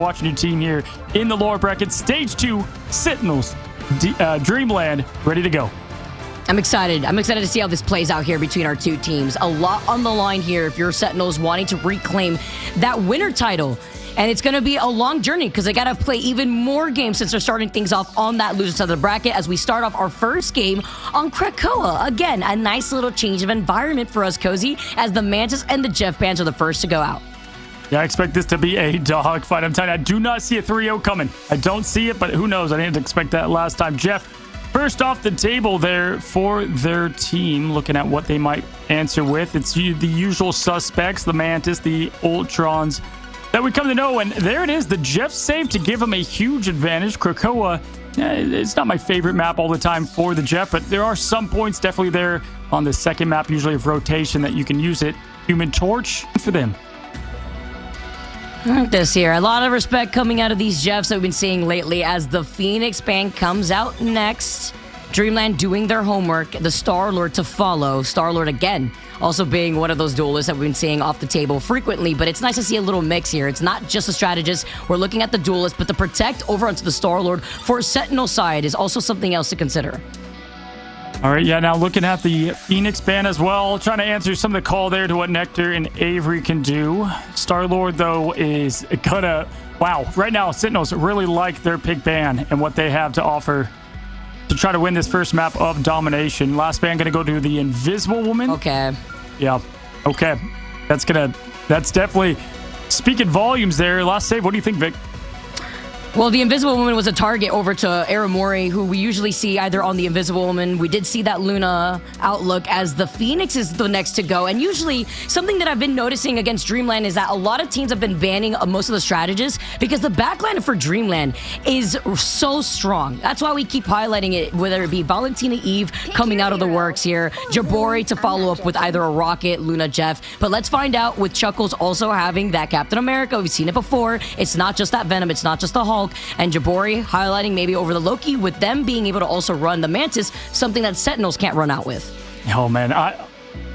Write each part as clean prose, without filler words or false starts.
watching your team here in the lower bracket. Stage 2, Sentinels, Dreamland, ready to go. I'm excited. I'm excited to see how this plays out here between our two teams. A lot on the line here if you're Sentinels wanting to reclaim that winner title. And it's going to be a long journey because they got to play even more games since they're starting things off on that loser side of the bracket as we start off our first game on Krakoa. Again, a nice little change of environment for us, Cozy, as the Mantis and the Jeff Bands are the first to go out. Yeah, I expect this to be a dogfight. I'm telling you, I do not see a 3-0 coming. I don't see it, but who knows? I didn't expect that last time. Jeff, first off the table there for their team, looking at what they might answer with. It's the usual suspects, the Mantis, the Ultrons that we come to know. And there it is, the Jeff save to give them a huge advantage. Krakoa, it's not my favorite map all the time for the Jeff, but there are some points definitely there on the second map, usually of rotation, that you can use it. Human Torch for them. This here, a lot of respect coming out of these Jeffs that we've been seeing lately as the Phoenix band comes out next. Dreamland doing their homework, the Star-Lord to follow. Star-Lord again, also being one of those duelists that we've been seeing off the table frequently, but it's nice to see a little mix here. It's not just a strategist. We're looking at the duelist, but the protect over onto the Star-Lord for Sentinel side is also something else to consider. All right, yeah, now looking at the Phoenix band as well, trying to answer some of the call there to what Nectar and Avery can do. Star-Lord, though, is gonna... Wow, right now, Sentinels really like their pick band and what they have to offer to try to win this first map of domination. Last band gonna go to the Invisible Woman. Okay. Yeah, okay. That's definitely speaking volumes there. Last save, what do you think, Vic? Well, the Invisible Woman was a target over to Aramori, who we usually see either on the Invisible Woman. We did see that Luna outlook as the Phoenix is the next to go. And usually, something that I've been noticing against Dreamland is that a lot of teams have been banning most of the strategists because the backline for Dreamland is so strong. That's why we keep highlighting it, whether it be Valentina Eve coming out of the works here, Jabori to follow up with either a Rocket, Luna, Jeff. But let's find out with Chuckles also having that Captain America. We've seen it before. It's not just that Venom. It's not just the Hulk. And Jabori highlighting maybe over the Loki with them being able to also run the Mantis, something that Sentinels can't run out with. Oh, man.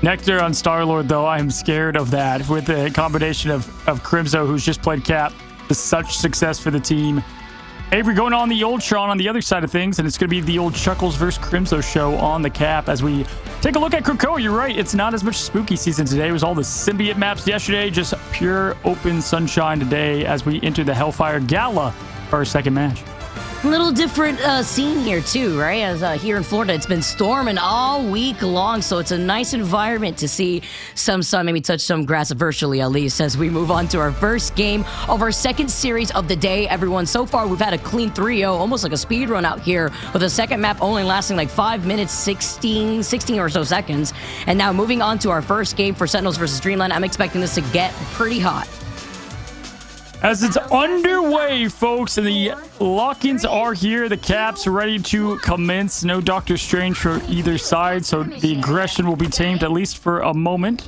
Nectar on Star-Lord, though, I'm scared of that with the combination of Crimzo, who's just played Cap, to such success for the team. Avery going on the Ultron on the other side of things, and it's going to be the old Chuckles versus Crimzo show on the Cap as we take a look at Krakoa. You're right, it's not as much spooky season today. It was all the symbiote maps yesterday, just pure open sunshine today as we enter the Hellfire Gala for our second match. A little different scene here too, right? As here in Florida, it's been storming all week long, so it's a nice environment to see some sun, maybe touch some grass virtually at least, as we move on to our first game of our second series of the day. Everyone, so far we've had a clean 3-0, almost like a speed run out here, with the second map only lasting like 5 minutes, 16 or so seconds. And now moving on to our first game for Sentinels versus Dreamland, I'm expecting this to get pretty hot. As it's underway, folks, and the lock-ins are here. The Caps ready to commence. No Doctor Strange for either side, so the aggression will be tamed at least for a moment.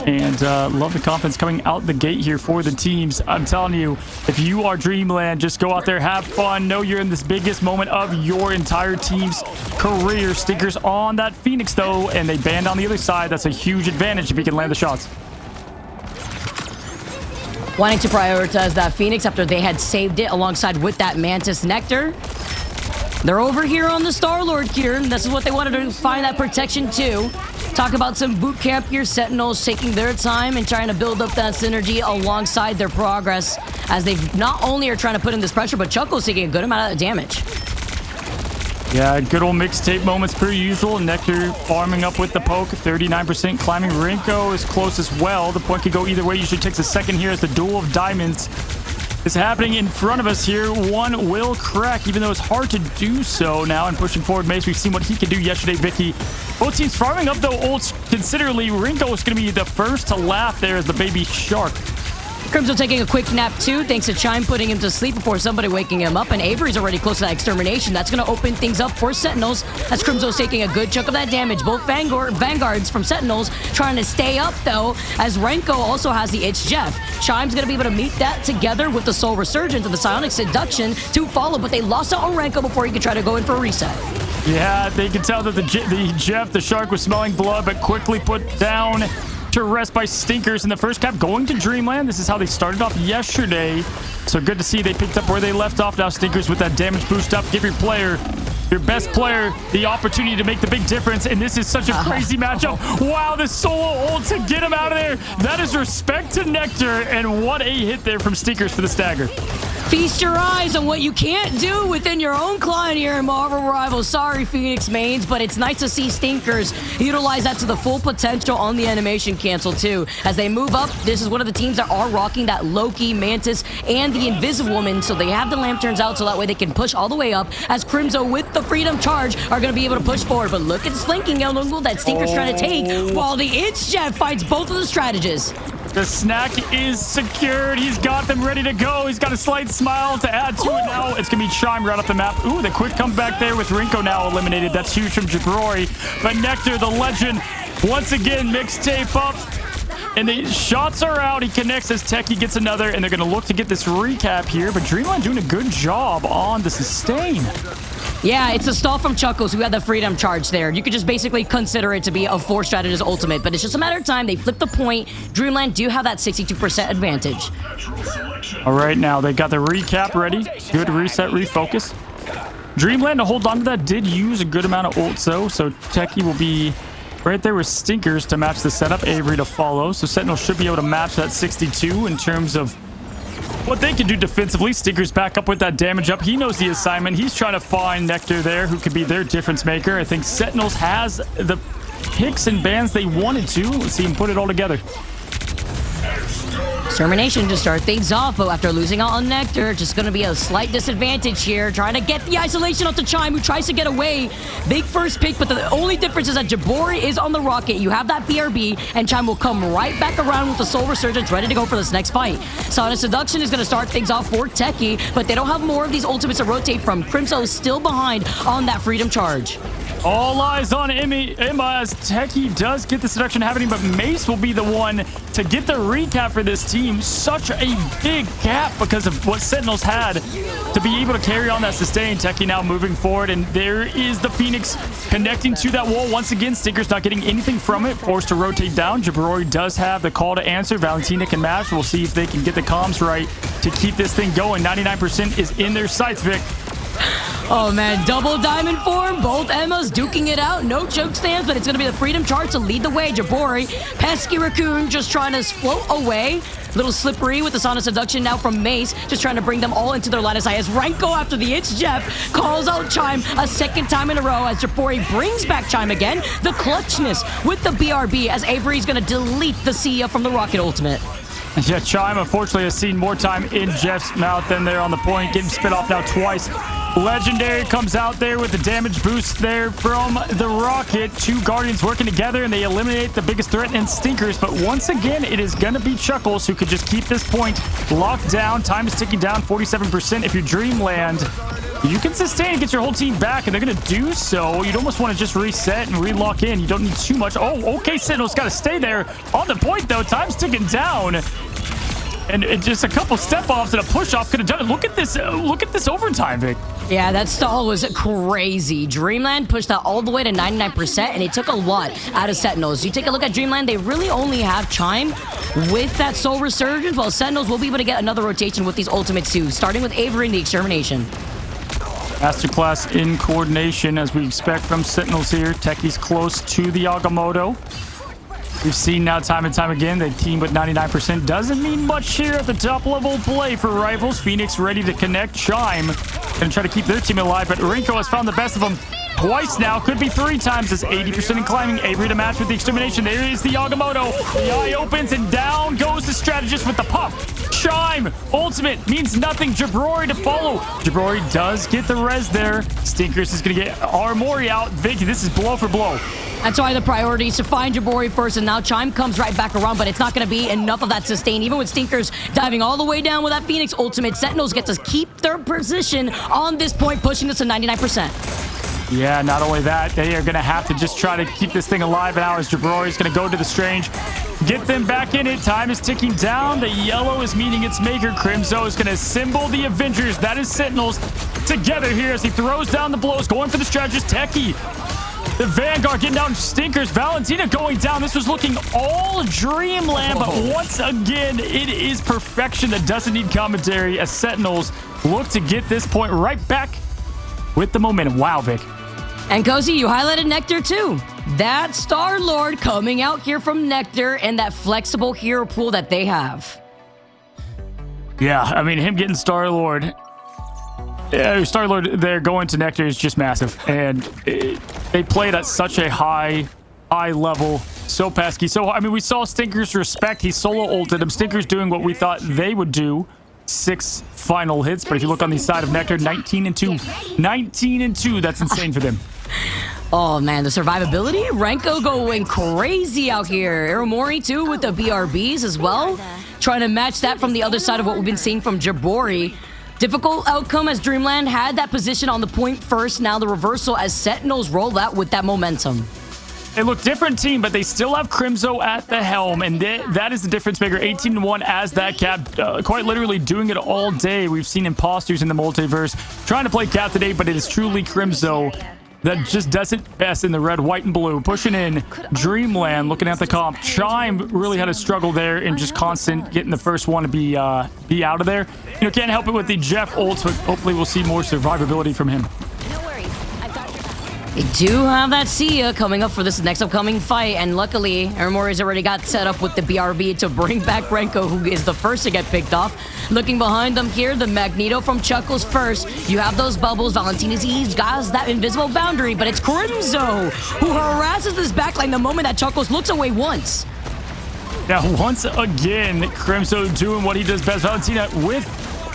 And love the confidence coming out the gate here for the teams. I'm telling you, if you are Dreamland, just go out there, have fun. Know you're in this biggest moment of your entire team's career. Stickers on that Phoenix, though, and they banned on the other side. That's a huge advantage if you can land the shots. Wanting to prioritize that Phoenix after they had saved it alongside with that Mantis Nectar. They're over here on the Star-Lord here, and this is what they wanted to find that protection too. Talk about some boot camp here. Sentinels taking their time and trying to build up that synergy alongside their progress as they not only are trying to put in this pressure, but Chuckle's taking a good amount of damage. Yeah, good old mixtape moments per usual. Nectar farming up with the poke, 39% climbing. Rinko is close as well. The point could go either way. Usually takes a second here as the duel of diamonds is happening in front of us here. One will crack, even though it's hard to do so now. And pushing forward, Mace, we've seen what he can do yesterday, Vicky. Both teams farming up, though, ults considerably. Rinko is going to be the first to laugh there as the baby shark. Crimzo taking a quick nap too, thanks to Chime putting him to sleep before somebody waking him up, and Avery's already close to that extermination. That's going to open things up for Sentinels as Crimzo's taking a good chunk of that damage. Both Vanguards from Sentinels trying to stay up though, as Renko also has the It's Jeff. Chime's going to be able to meet that together with the Soul Resurgence and the Psionic Seduction to follow, but they lost out on Renko before he could try to go in for a reset. Yeah, they can tell that the Jeff, the shark, was smelling blood, but quickly put down to rest by Stinkers in the first cap, going to Dreamland. This is how they started off yesterday. So good to see they picked up where they left off. Now Stinkers with that damage boost up. Give your best player, the opportunity to make the big difference. And this is such a crazy matchup. Wow, the solo ult to get him out of there. That is respect to Nectar. And what a hit there from Stinkers for the stagger. Feast your eyes on what you can't do within your own client here in Marvel Rivals. Sorry, Phoenix mains, but it's nice to see Stinkers utilize that to the full potential on the animation cancel too. As they move up, this is one of the teams that are rocking that Loki, Mantis, and the Invisible Woman, so they have the lanterns out so that way they can push all the way up, as Crimzo with the Freedom Charge are going to be able to push forward. But look at this flanking angle that Stinkers trying to take, while the It's Jet fights both of the strategists. The snack is secured. He's got them ready to go. He's got a slight smile to add to it now. It's going to be Chime right off the map. Ooh, the quick comeback there with Rinko now eliminated. That's huge from Jabrori. But Nectar, the legend, once again, mixtape up. And the shots are out. He connects as Techie gets another, and they're going to look to get this recap here. But Dreamland doing a good job on the sustain. Yeah, it's a stall from Chuckles who had the Freedom Charge there. You could just basically consider it to be a 4 strategist ultimate, but it's just a matter of time. They flip the point. Dreamland do have that 62% advantage. All right, now they got the recap ready. Good reset, refocus. Dreamland, to hold on to that, did use a good amount of ults, though, so Techie will be right there with Stinkers to match the setup. Avery to follow, so Sentinel should be able to match that 62 in terms of what they can do defensively. Stinkers back up with that damage up. He knows the assignment. He's trying to find Nectar there, who could be their difference maker. I think Sentinels has the picks and bans they wanted to. Let's see him put it all together. Extermination to start things off, but after losing out on Nectar, just going to be a slight disadvantage here. Trying to get the isolation onto Chime, who tries to get away. Big first pick, but the only difference is that Jabori is on the rocket. You have that BRB, and Chime will come right back around with the Soul Resurgence, ready to go for this next fight. Sonic Seduction is going to start things off for Techie, but they don't have more of these ultimates to rotate from. Crimso is still behind on that Freedom Charge. All eyes on Emma as Techie does get the seduction happening, but Mace will be the one to get the recap for this team. Such a big gap because of what Sentinels had to be able to carry on that sustain. Techie now moving forward, and there is the Phoenix connecting to that wall. Once again, Stinker's not getting anything from it. Forced to rotate down. Jabrori does have the call to answer. Valentina can match. We'll see if they can get the comms right to keep this thing going. 99% is in their sights, Vic. Oh man, double diamond form, both Emmas duking it out, no choke stands, but it's gonna be the Freedom Charge to lead the way. Jabori, pesky raccoon just trying to float away. Little slippery with the Sonic Seduction now from Mace, just trying to bring them all into their line of sight as Ranko after the It's Jeff calls out Chime a second time in a row as Jabori brings back Chime again. The clutchness with the BRB as Avery's gonna delete the Sia from the Rocket Ultimate. Yeah, Chime unfortunately has seen more time in Jeff's mouth than there on the point. Getting spit off now twice. Legendary comes out there with the damage boost there from the Rocket. Two Guardians working together, and they eliminate the biggest threat in Stinkers. But once again, it is going to be Chuckles who could just keep this point locked down. Time is ticking down, 47%. If you're Dreamland, you can sustain and get your whole team back, and they're going to do so. You'd almost want to just reset and re-lock in. You don't need too much. Oh, okay, Sentinel's got to stay there. On the point, though, time's ticking down. And just a couple step-offs and a push-off could have done it. Look at this overtime, Vic. Yeah, that stall was crazy. Dreamland pushed that all the way to 99%, and it took a lot out of Sentinels. You take a look at Dreamland, they really only have Chime with that Soul Resurgence, while Sentinels will be able to get another rotation with these ultimates too, starting with Avery in the Extermination. Masterclass in coordination, as we expect from Sentinels here. Techie's close to the Agamotto. We've seen now time and time again that team with 99% doesn't mean much here at the top level play for Rivals. Phoenix ready to connect. Chime going to try to keep their team alive, but Rinko has found the best of them twice now. Could be 3 times as 80% in climbing. Avery to match with the Extermination. There is the Agamotto. The eye opens and down goes the strategist with the pump. Chime ultimate means nothing. Jabrori to follow. Jabrori does get the res there. Stinkers is going to get Armori out. Vic, this is blow for blow. That's why the priority is to find Jabori first, and now Chime comes right back around, but it's not going to be enough of that sustain. Even with Stinkers diving all the way down with that Phoenix ultimate, Sentinels get to keep their position on this point, pushing this to 99%. Yeah, not only that, they are going to have to just try to keep this thing alive now as Jabori is going to go to the Strange. Get them back in it. Time is ticking down. The yellow is meeting its maker. Crimzo is going to symbol the Avengers. That is Sentinels together here as he throws down the blows, going for the strategist. Techie The Vanguard getting down stinkers. Valentina going down. This was looking all Dreamland, but once again, it is perfection that doesn't need commentary as Sentinels look to get this point right back with the momentum. Wow, Vic. And Cozy, you highlighted Nectar too. That Star-Lord coming out here from Nectar and that flexible hero pool that they have. Yeah, I mean, him getting Star-Lord. Star-Lord there going to Nectar is just massive. And they played at such a high level. So pesky. So, I mean, we saw Stinkers respect. He solo ulted him. Stinkers doing what we thought they would do. 6 final hits. But if you look on the side of Nectar, 19-2. 19-2. That's insane for them. Oh, man, the survivability. Renko going crazy out here. Aramori, too, with the BRBs as well. Trying to match that from the other side of what we've been seeing from Jabori. Difficult outcome as Dreamland had that position on the point first. Now the reversal as Sentinels roll out with that momentum. They look different team, but they still have Crimzo at the helm, and that is the difference maker. 18-1 as that cap, quite literally doing it all day. We've seen imposters in the multiverse trying to play cap today, but it is truly Crimzo that just does it best in the red, white, and blue. Pushing in Dreamland, looking at the comp. Chime really had a struggle there in just constant getting the first one to be out of there. You know, can't help it with the Jeff ult, but hopefully we'll see more survivability from him. They do have that Sia coming up for this next upcoming fight, and luckily, Aramori's already got set up with the BRB to bring back Renko, who is the first to get picked off. Looking behind them here, the Magneto from Chuckles first. You have those bubbles. Valentina's got that invisible boundary, but it's Crimzo who harasses this backline the moment that Chuckles looks away once. Now, once again, Crimzo doing what he does best. Valentina with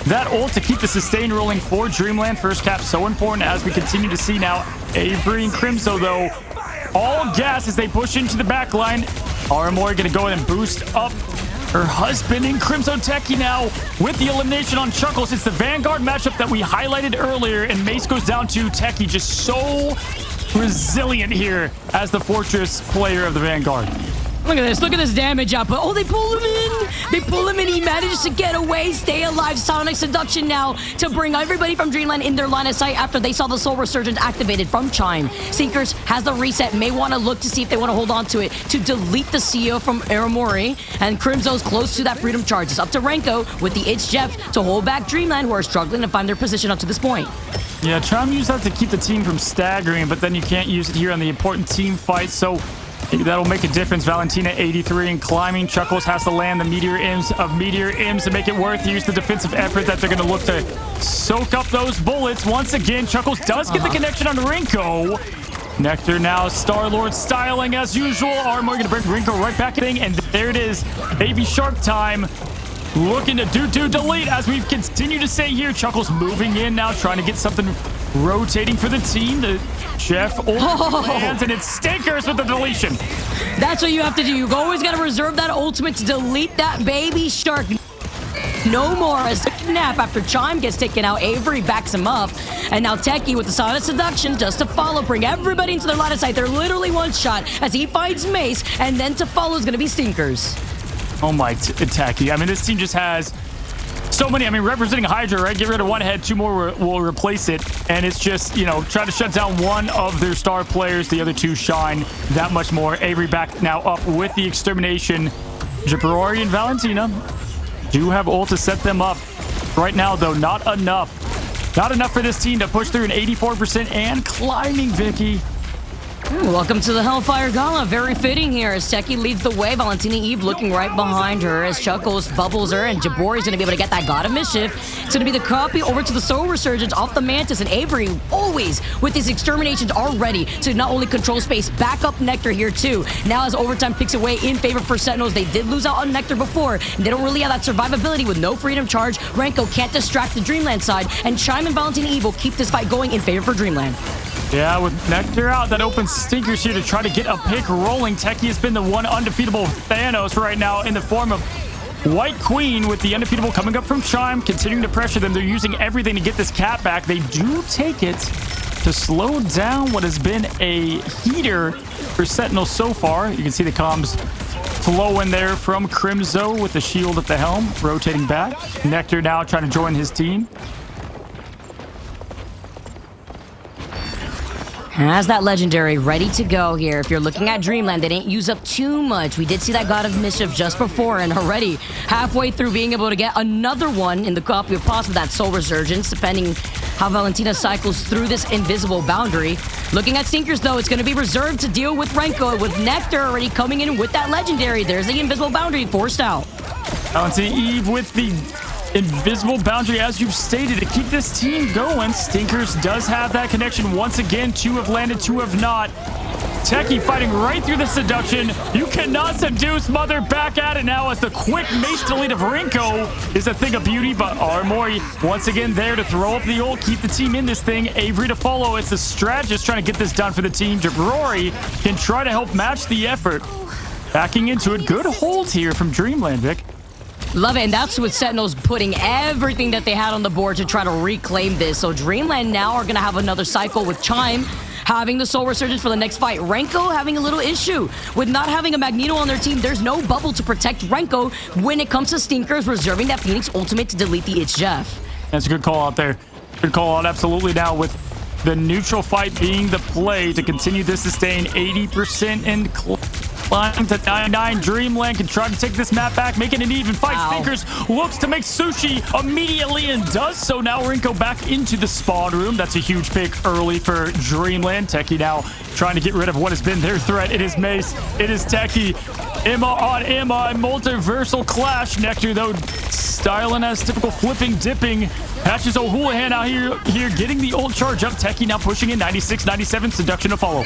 that ult to keep the sustain rolling for Dreamland. First cap so important as we continue to see now Avery and Crimzo, though, all gas as they push into the back line. Aramori going to go in and boost up her husband and Crimzo Techie now with the elimination on Chuckles. It's the Vanguard matchup that we highlighted earlier, and Mace goes down to Techie, just so resilient here as the Fortress player of the Vanguard. Look at this. Look at this damage output. Oh, they pull him in. They pull him in. He manages to get away, stay alive. Sonic Seduction now to bring everybody from Dreamland in their line of sight after they saw the Soul Resurgence activated from Chime. Sinkers has the reset. May want to look to see if they want to hold on to it to delete the CEO from Aramori. And Crimzo's close to that Freedom Charge. It's up to Renko with the It's Jeff to hold back Dreamland, who are struggling to find their position up to this point. Yeah, Chime used that to keep the team from staggering, but then you can't use it here on the important team fight. So that'll make a difference. Valentina 83 and climbing. Chuckles has to land the Meteor Imps to make it worth. Use the defensive effort that they're going to look to soak up those bullets. Once again, Chuckles does get the connection on Renko. Nectar now, Star-Lord styling as usual. Armor going to bring Renko right back in, and there it is. Baby Shark time. Looking to delete as we continue to say here. Chuckles moving in now, trying to get something rotating for the team. The Jeff lands, and it's Stinkers with the deletion. That's what you have to do. You've always got to reserve that ultimate to delete that Baby Shark. No more as a nap after Chime gets taken out. Avery backs him up. And now Techie with the Sonic Seduction just to follow. Bring everybody into their line of sight. They're literally one shot as he finds Mace. And then to follow is going to be Stinkers. Oh my, Techie. I mean, this team just has so many. I mean, representing Hydra, right? Get rid of one head, 2 more will replace it. And it's just, you know, try to shut down one of their star players. The other 2 shine that much more. Avery back now up with the extermination. Jabrori and Valentina do have ult to set them up. Right now, though, not enough. Not enough for this team to push through an 84% and climbing, Vicky. Welcome to the Hellfire Gala. Very fitting here as Techie leads the way. Valentina Eve looking right behind her as Chuckles bubbles her, and Jabori's going to be able to get that God of Mischief. It's going to be the copy over to the Soul Resurgence off the Mantis, and Avery always with his exterminations already to not only control space, back up Nectar here too. Now as overtime picks away in favor for Sentinels, they did lose out on Nectar before, and they don't really have that survivability with no Freedom Charge. Renko can't distract the Dreamland side, and Chime and Valentina Eve will keep this fight going in favor for Dreamland. Yeah, with Nectar out, that opens Stinkers here to try to get a pick rolling. Techie has been the one undefeatable Thanos right now in the form of White Queen, with the undefeatable coming up from Chime, continuing to pressure them. They're using everything to get this cap back. They do take it to slow down what has been a heater for Sentinel so far. You can see the comms flow in there from Crimzo with the shield at the helm, rotating back. Nectar now trying to join his team. Has that legendary ready to go here. If you're looking at Dreamland, they didn't use up too much. We did see that God of Mischief just before, and already halfway through being able to get another one in the copy of POVS of that Soul Resurgence, depending how Valentina cycles through this invisible boundary. Looking at Stinkers, though, it's going to be reserved to deal with Renko, with Nectar already coming in with that legendary. There's the invisible boundary forced out. Valentina Eve with the invisible boundary, as you've stated, to keep this team going. Stinkers does have that connection once again. 2 have landed, 2 have not. Techie fighting right through the seduction. You cannot seduce Mother. Back at it now as the quick mace delete of Rinko is a thing of beauty, but Armori once again there to throw up the ult, keep the team in this thing. Avery to follow. It's the strategist trying to get this done for the team. Jabrori can try to help match the effort. Backing into it. Good hold here from Dreamland, Vic. Love it, and that's with Sentinels putting everything that they had on the board to try to reclaim this. So Dreamland now are going to have another cycle with Chime having the Soul Resurgence for the next fight. Renko having a little issue with not having a Magneto on their team. There's no bubble to protect Renko when it comes to Stinkers reserving that Phoenix ultimate to delete the It's Jeff. That's a good call out there. Good call out, absolutely. Now with the neutral fight being the play to continue this sustain 80% and climb to 99. Dreamland can try to take this map back, making an even fight. Stinkers looks to make Sushi immediately and does so. Now Rinko back into the spawn room. That's a huge pick early for Dreamland. Techie now trying to get rid of what has been their threat. It is Mace. It is Techie. Emma on Emma. Multiversal clash. Nectar, though, styling as typical flipping, dipping. Patches O'Houlihan out here getting the ult charge up. Techie now pushing in 96, 97. Seduction to follow.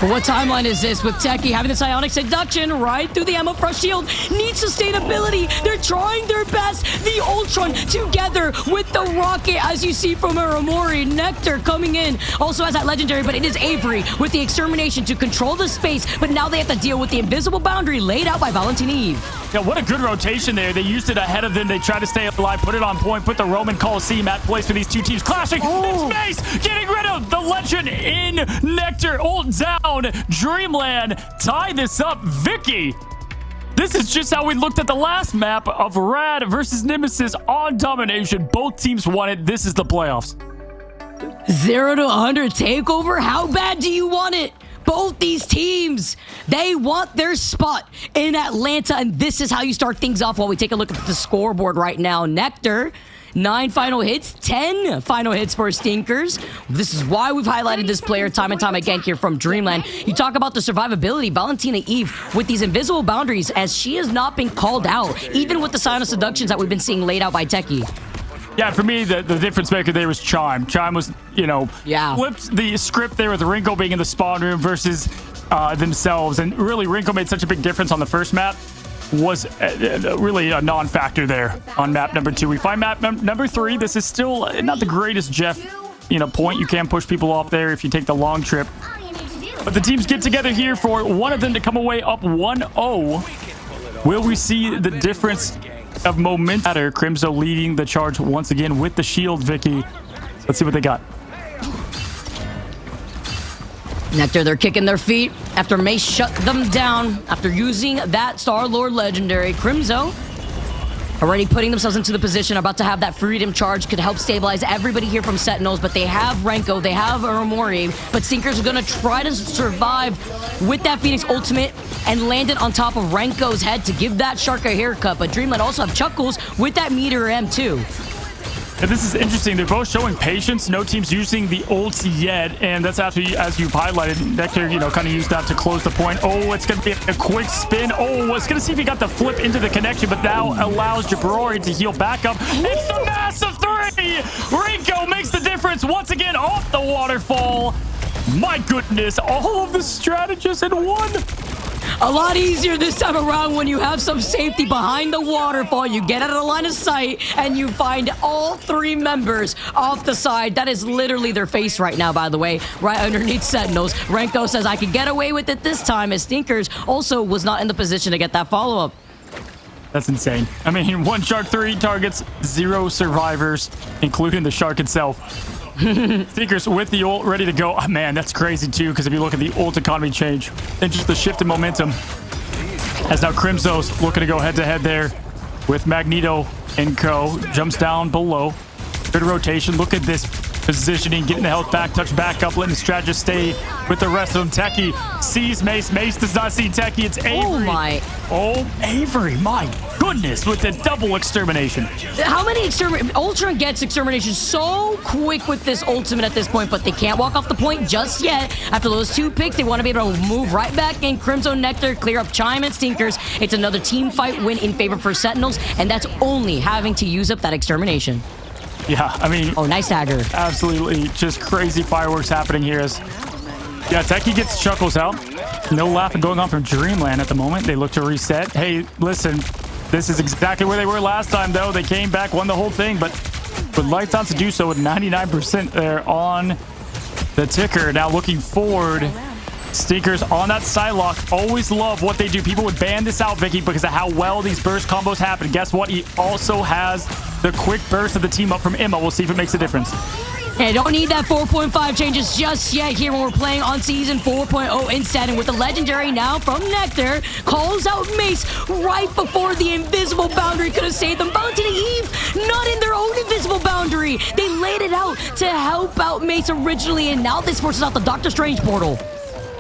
But what timeline is this with Techie having this Ionic Seduction right through the Emma Frost Shield? Needs sustainability. They're trying their best. The Ultron together with the Rocket, as you see from Aramori. Nectar coming in. Also has that legendary, but it is Avery with the Extermination to control the space. But now they have to deal with the invisible boundary laid out by Valentina Eve. Yeah, what a good rotation there. They used it ahead of them. They tried to stay alive, put it on point, put the Roman Coliseum at place for these two teams clashing. In space, getting rid of the legend in Nectar. Ult down. Dreamland tie this up. Vicky, this is just how we looked at the last map of Rad versus Nemesis on domination. Both teams won it. This is the playoffs. 0 to 100 takeover. How bad do you want it? Both these teams, they want their spot in Atlanta, and this is how you start things off while we take a look at the scoreboard right now. Nectar, 9 final hits, 10 final hits for Stinkers. This is why we've highlighted this player time and time again here from Dreamland. You talk about the survivability, Valentina Eve with these invisible boundaries, as she has not been called out, even with the sign of seductions that we've been seeing laid out by Techie. Yeah, for me, the difference maker there was Chime. Chime was, flipped the script there with Rinko being in the spawn room versus themselves. And really, Rinko made such a big difference on the first map. Was really a non-factor there on map number 2. We find map number 3. This is still not the greatest Jeff, point. You can push people off there if you take the long trip. But the teams get together here for one of them to come away up 1-0. Will we see the difference of momentum? Crimzo leading the charge once again with the shield, Vicky. Let's see what they got. Nectar, they're kicking their feet after Mace shut them down after using that Star-Lord legendary. Crimzo already putting themselves into the position, about to have that freedom charge, could help stabilize everybody here from Sentinels, but they have Renko, they have Aramori, but Stinkers are going to try to survive with that Phoenix ultimate and land it on top of Renko's head to give that shark a haircut, but Dreamland also have Chuckles with that Meteor M2. And this is interesting. They're both showing patience. No team's using the ults yet, and that's after, as you've highlighted, Nectar, kind of used that to close the point. Oh, it's going to be a quick spin. Oh, it's going to see if he got the flip into the connection, but now allows Jabrori to heal back up. It's the massive 3! Rinko makes the difference once again off the waterfall. My goodness, all of the strategists in one. A lot easier this time around when you have some safety behind the waterfall. You get out of the line of sight and you find all 3 members off the side. That is literally their face right now, by the way, right underneath Sentinels. Renko says, I can get away with it this time, as Stinkers also was not in the position to get that follow-up. That's insane. I mean, 1 shark, 3 targets, 0 survivors, including the shark itself. Stinkers with the ult ready to go. Oh, man, that's crazy too, because if you look at the ult economy change and just the shift in momentum, as now Crimzo's looking to go head-to-head there with Magneto and co. Jumps down below. Good rotation. Look at this positioning, getting the health back, touch back up, letting the strategist stay with the rest of them. Techie sees Mace. Mace does not see Techie. It's Avery. Oh my. Oh, Avery, my goodness, with the double extermination. How many Ultra gets extermination so quick with this ultimate at this point, but they can't walk off the point just yet. After those 2 picks, they want to be able to move right back in. Crimson Nectar, clear up Chime and Stinkers. It's another team fight win in favor for Sentinels, and that's only having to use up that extermination. Yeah, I mean... Oh, nice dagger. Absolutely just crazy fireworks happening here. Yeah, Techie gets Chuckles out. No laughing going on from Dreamland at the moment. They look to reset. Hey, listen, this is exactly where they were last time, though. They came back, won the whole thing, but with lights on to do so with 99% there on the ticker. Now looking forward, Stinkers on that Psylocke. Always love what they do. People would ban this out, Vicky, because of how well these burst combos happen. Guess what? He also has the quick burst of the team up from Emma. We'll see if it makes a difference. Yeah, don't need that 4.5 changes just yet here when we're playing on Season 4.0 instead. And with the Legendary now from Nectar, calls out Mace right before the invisible boundary could have saved them. Bound to the Eve, not in their own invisible boundary. They laid it out to help out Mace originally, and now this forces out the Doctor Strange portal.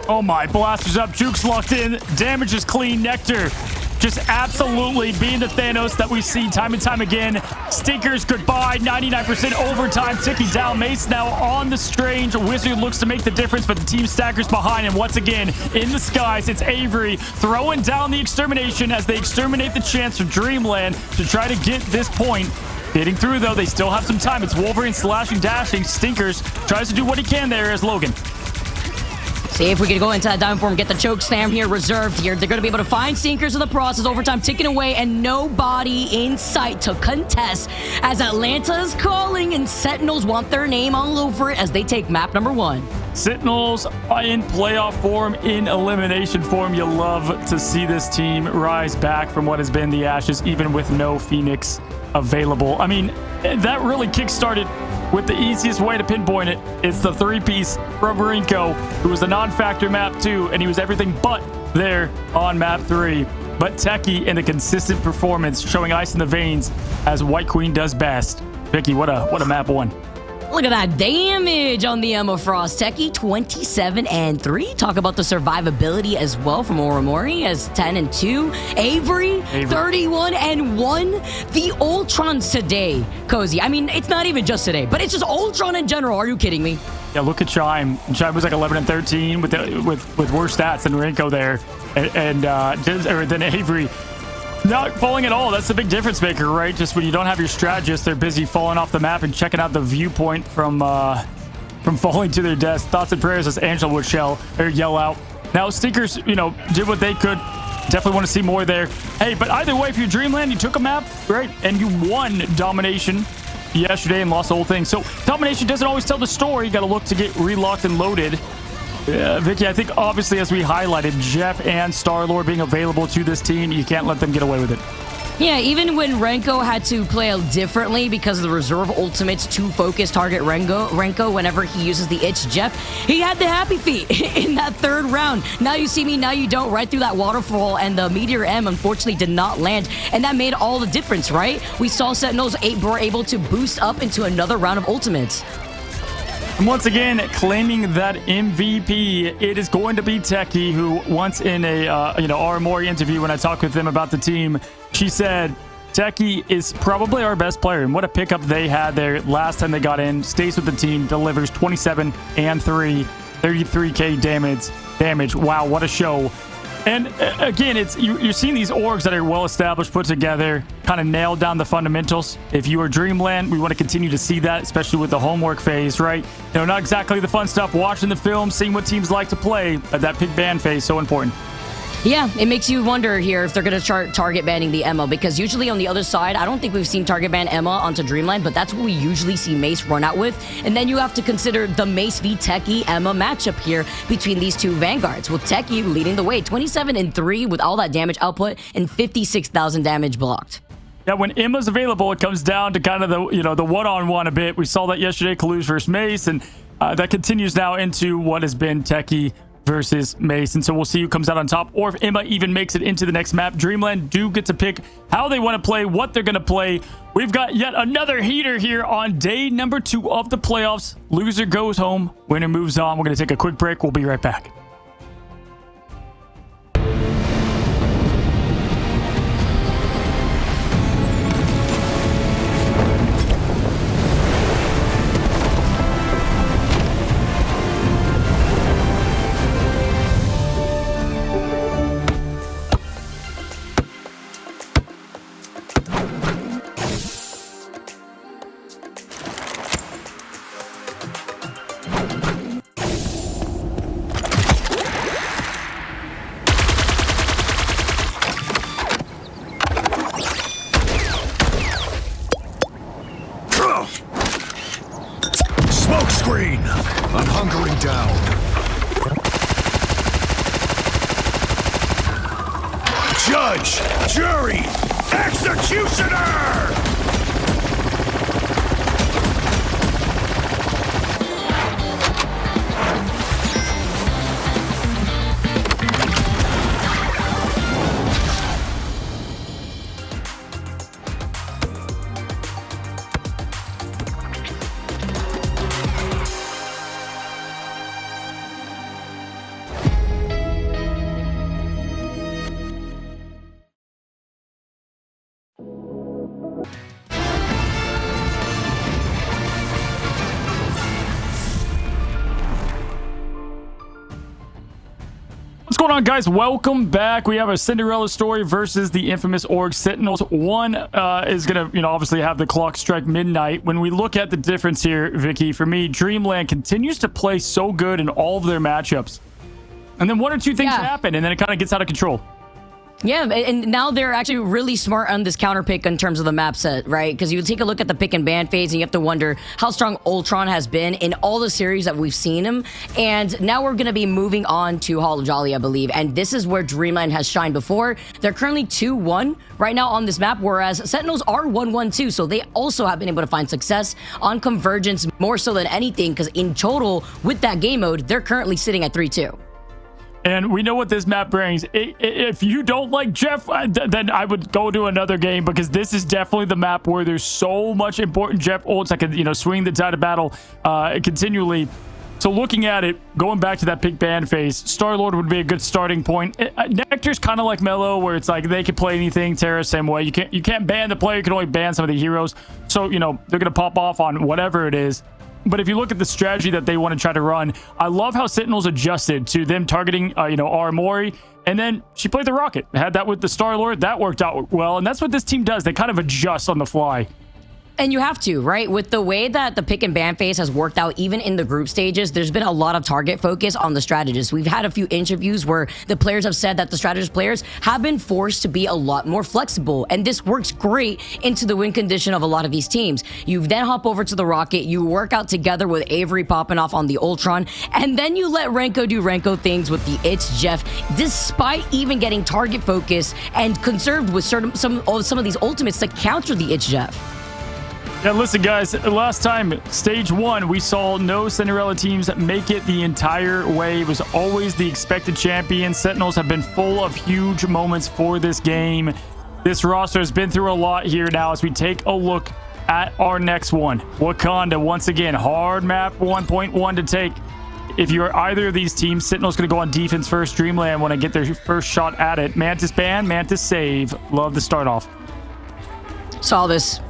Oh my, blasters up, Juke's locked in, damage is clean. Nectar just absolutely being the Thanos that we see time and time again. Stinkers goodbye, 99% overtime ticking down. Mace now on the Strange. Wizard looks to make the difference, but the team staggers behind. And once again, in the skies, it's Avery throwing down the extermination as they exterminate the chance for Dreamland to try to get this point. Getting through, though, they still have some time. It's Wolverine slashing, dashing. Stinkers tries to do what he can there as Logan. See if we can go into that diamond form, get the choke slam here reserved here. They're going to be able to find Stinkers in the process. Overtime ticking away and nobody in sight to contest as Atlanta's calling and Sentinels want their name all over it as they take map number 1. Sentinels in playoff form, in elimination form. You love to see this team rise back from what has been the ashes, even with no Phoenix available. I mean, that really kickstarted with the easiest way to pinpoint it. It's the 3-piece from Rinko, who was a non-factor map 2, and he was everything but there on map 3. But Techie in a consistent performance, showing ice in the veins as White Queen does best. Vicky, what a map 1. Look at that damage on the Emma Frost. Techie 27-3. Talk about the survivability as well from Oramori as 10-2. Avery 31-1. The Ultrons today, Cozy. I mean, it's not even just today, but it's just Ultron in general. Are you kidding me? Yeah, look at Chime. Chime was like 11-13 with worse stats than Rinko there, and then Avery. Not falling at all. That's the big difference maker, right? Just when you don't have your strategist, they're busy falling off the map and checking out the viewpoint from falling to their deaths. Thoughts and prayers, as Angela would yell out. Now, Stinkers, did what they could. Definitely want to see more there. Hey, but either way, if you're Dreamland, you took a map, right? And you won domination yesterday and lost the whole thing. So domination doesn't always tell the story. You got to look to get relocked and loaded. Vicky, I think obviously, as we highlighted, Jeff and Star-Lord being available to this team, you can't let them get away with it. Yeah, even when Renko had to play out differently because of the reserve ultimates to focus target Renko whenever he uses the itch Jeff, he had the happy feet in that 3rd round. Now you see me, now you don't, right through that waterfall, and the Meteor M unfortunately did not land, and that made all the difference, right? We saw Sentinels were able to boost up into another round of ultimates. And once again, claiming that MVP, it is going to be Techie, who once in a Aramori interview, when I talked with them about the team, she said Techie is probably our best player. And what a pickup they had there last time they got in. Stays with the team, delivers 27-3, 33k damage. Wow, what a show. And again, you're seeing these orgs that are well established, put together, kind of nailed down the fundamentals. If you are Dreamland, we want to continue to see that, especially with the homework phase, right? Not exactly the fun stuff, watching the film, seeing what teams like to play, but that pick ban phase, so important. Yeah, it makes you wonder here if they're going to start target banning the Emma, because usually on the other side, I don't think we've seen target ban Emma onto Dreamland, but that's what we usually see Mace run out with. And then you have to consider the Mace v Techie Emma matchup here between these two vanguards, with Techie leading the way, 27-3 with all that damage output and 56,000 damage blocked. Yeah, when Emma's available, it comes down to kind of the one-on-one a bit. We saw that yesterday, Kalush versus Mace, and that continues now into what has been Techie versus Mason. So we'll see who comes out on top, or if Emma even makes it into the next map. Dreamland do get to pick how they want to play, what they're going to play. We've got yet another heater here on day number 2 of the playoffs. Loser goes home, winner moves on. We're going to take a quick break. We'll be right back. Smoke screen! I'm hunkering down. Judge! Jury! Executioner! What's going on, guys? Welcome back. We have a Cinderella story versus the infamous Org Sentinels. One is going to, obviously have the clock strike midnight. When we look at the difference here, Vicky, for me, Dreamland continues to play so good in all of their matchups. And then one or two things happen, and then it kind of gets out of control. Yeah, and now they're actually really smart on this counter pick in terms of the map set, right? Because you take a look at the pick and ban phase, and you have to wonder how strong Ultron has been in all the series that we've seen him. And now we're going to be moving on to Hall of Jolly, I believe. And this is where Dreamland has shined before. They're currently 2-1 right now on this map, whereas Sentinels are 1-1-2. So they also have been able to find success on Convergence more so than anything, because in total, with that game mode, they're currently sitting at 3-2. And we know what this map brings. If you don't like Jeff, then I would go to another game, because this is definitely the map where there's so much important Jeff ults that can, swing the tide of battle continually. So looking at it, going back to that pick ban phase, Star-Lord would be a good starting point. Nectar's kind of like Mellow, where it's like they can play anything. Terra, same way. You can't ban the player. You can only ban some of the heroes. So, they're going to pop off on whatever it is. But if you look at the strategy that they want to try to run, I love how Sentinels adjusted to them targeting, Aramori. And then she played the Rocket. Had that with the Star-Lord. That worked out well. And that's what this team does. They kind of adjust on the fly. And you have to, right? With the way that the pick and ban phase has worked out, even in the group stages, there's been a lot of target focus on the strategists. We've had a few interviews where the players have said that the strategist players have been forced to be a lot more flexible. And this works great into the win condition of a lot of these teams. You then hop over to the Rocket, you work out together with Avery popping off on the Ultron, and then you let Renko do Renko things with the It's Jeff, despite even getting target focus and conserved with some of these ultimates to counter the It's Jeff. Yeah, listen, guys, last time, stage 1, we saw no Cinderella teams make it the entire way. It was always the expected champion. Sentinels have been full of huge moments for this game. This roster has been through a lot here now as we take a look at our next one. Wakanda, once again, hard map 1.1 to take. If you're either of these teams, Sentinel's going to go on defense first. Dreamland want to get their first shot at it. Mantis ban, Mantis save. Love the start off. Saw this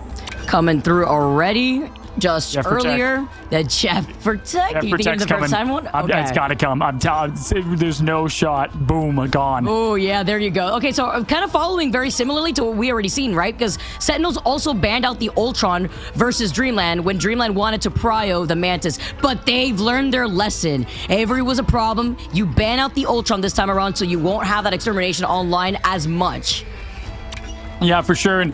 coming through already just Jeff earlier. The Jeff Protect. You think it's the first time one? Okay. It's got to come. I'm telling you, there's no shot. Boom, gone. Oh, yeah, there you go. Okay, so kind of following very similarly to what we already seen, right? Because Sentinels also banned out the Ultron versus Dreamland when Dreamland wanted to prio the Mantis. But they've learned their lesson. Avery was a problem. You ban out the Ultron this time around so you won't have that extermination online as much. Yeah, for sure. And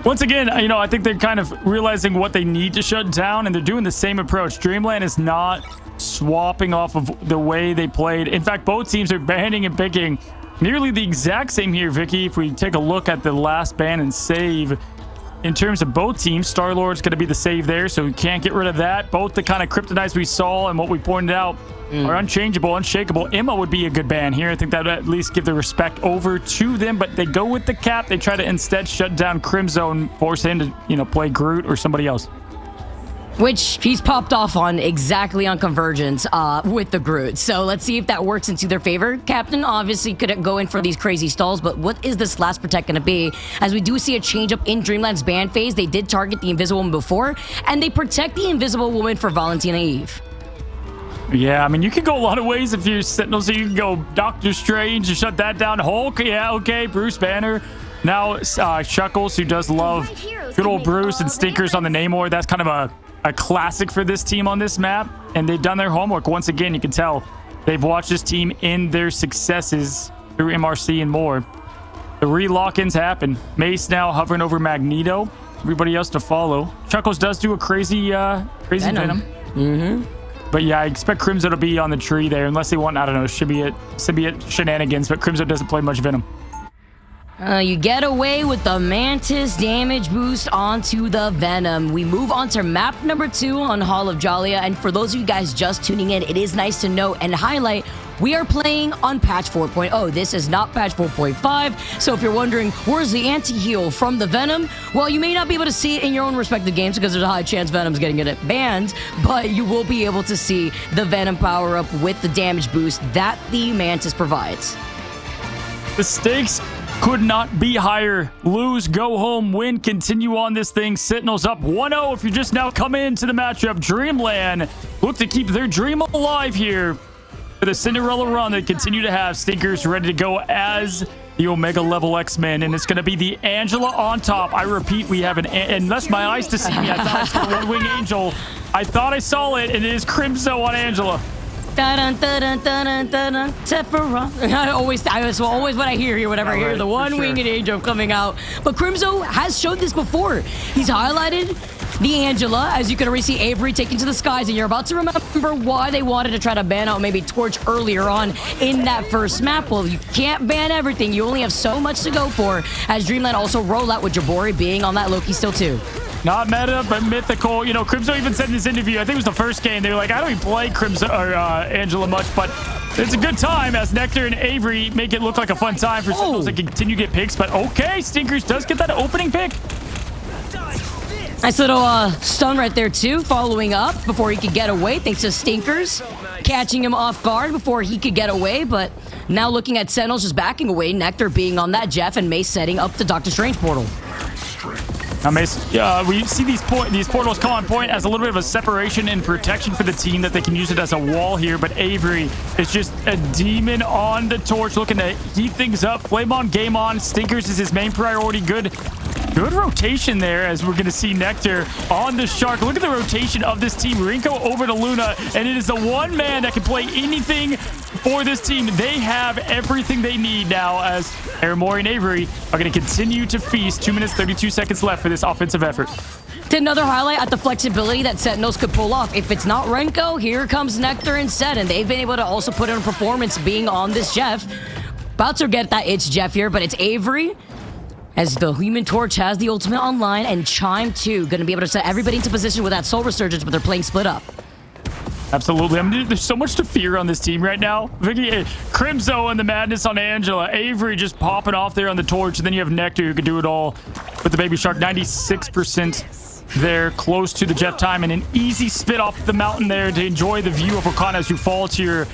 once again, I think they're kind of realizing what they need to shut down, and they're doing the same approach. Dreamland is not swapping off of the way they played. In fact, both teams are banning and picking nearly the exact same here, Vicky. If we take a look at the last ban and save, in terms of both teams, Star-Lord's going to be the save there, so we can't get rid of that. Both the kind of kryptonites we saw and what we pointed out are unchangeable, unshakable. Emma would be a good ban here. I think that would at least give the respect over to them, but they go with the cap. They try to instead shut down Crimzo and force him to, you know, play Groot or somebody else. Which he's popped off on exactly on Convergence with the Groot. So let's see if that works into their favor. Captain obviously couldn't go in for these crazy stalls, but what is this last protect going to be? As we do see a change up in Dreamland's ban phase, they did target the Invisible Woman before, and they protect the Invisible Woman for Valentina Eve. Yeah, I mean, you can go a lot of ways if you're Sentinel, so you can go Doctor Strange and shut that down. Hulk, yeah, okay, Bruce Banner. Now, Shuckles, who does love good old Bruce and Stinkers on the Namor. That's kind of a classic for this team on this map, and they've done their homework. Once again, you can tell they've watched this team in their successes through MRC and more. The relock-ins happen. Mace now hovering over Magneto. Everybody else to follow. Chuckles does do a crazy Venom. But yeah, I expect Crimzo to be on the tree there, unless they want, I don't know, symbiote shenanigans, but Crimzo doesn't play much Venom. You get away with the Mantis damage boost onto the Venom. We move on to map number 2 on Hall of Jalia. And for those of you guys just tuning in, it is nice to note and highlight we are playing on patch 4.0. This is not patch 4.5. So if you're wondering, where's the anti-heal from the Venom? Well, you may not be able to see it in your own respective games because there's a high chance Venom's getting it banned, but you will be able to see the Venom power up with the damage boost that the Mantis provides. The stakes could not be higher. Lose, go home, win, continue on this thing. Sentinels up 1-0 if you're just now coming into the matchup. Dreamland look to keep their dream alive here for the Cinderella run they continue to have. Stinkers ready to go as the Omega level X-Men, and it's going to be the Angela on top. I repeat, we have unless my eyes deceive me, I thought I saw one wing angel. I thought I saw it, and it is Crimzo on Angela. That's always what I hear here whenever I hear the one-winged angel coming out. But Crimzo has showed this before. He's highlighted the Angela, as you can already see Avery taken to the skies, and you're about to remember why they wanted to try to ban out maybe Torch earlier on in that first map. Well, you can't ban everything. You only have so much to go for, as Dreamland also roll out with Jabori being on that Loki still too. Not meta, but mythical. You know, Crimzo even said in this interview, I think it was the first game, they were like, I don't even play Crimzo or Angela much, but it's a good time as Nectar and Avery make it look like a fun time for Sentinels to continue to get picks. But okay, Stinkers does get that opening pick. Nice little stun right there too, following up before he could get away, thanks to Stinkers catching him off guard before he could get away. But now looking at Sentinels just backing away, Nectar being on that Jeff, and Mace setting up the Doctor Strange portal. Now, Mace, we see these portals come on point as a little bit of a separation and protection for the team, that they can use it as a wall here. But Avery is just a demon on the torch, looking to heat things up. Flame on, game on. Stinkers is his main priority. Good rotation there, as we're going to see Nectar on the Shark. Look at the rotation of this team. Rinko over to Luna, and it is the one man that can play anything for this team. They have everything they need now, as Aramori and Avery are going to continue to feast. 2 minutes, 32 seconds left for this offensive effort. Another highlight at the flexibility that Sentinels could pull off. If it's not Renko, here comes Nectar instead, and they've been able to also put in a performance being on this Jeff. About to get that it's Jeff here, but it's Avery, as the Human Torch has the ultimate online, and Chime too, going to be able to set everybody into position with that Soul Resurgence, but they're playing split up. Absolutely. I mean, there's so much to fear on this team right now. Crimzo and the madness on Angela. Avery just popping off there on the torch. And then you have Nectar, who can do it all with the Baby Shark. 96% there, close to the Jeff time. And an easy spit off the mountain there to enjoy the view of Wakanda as you fall to your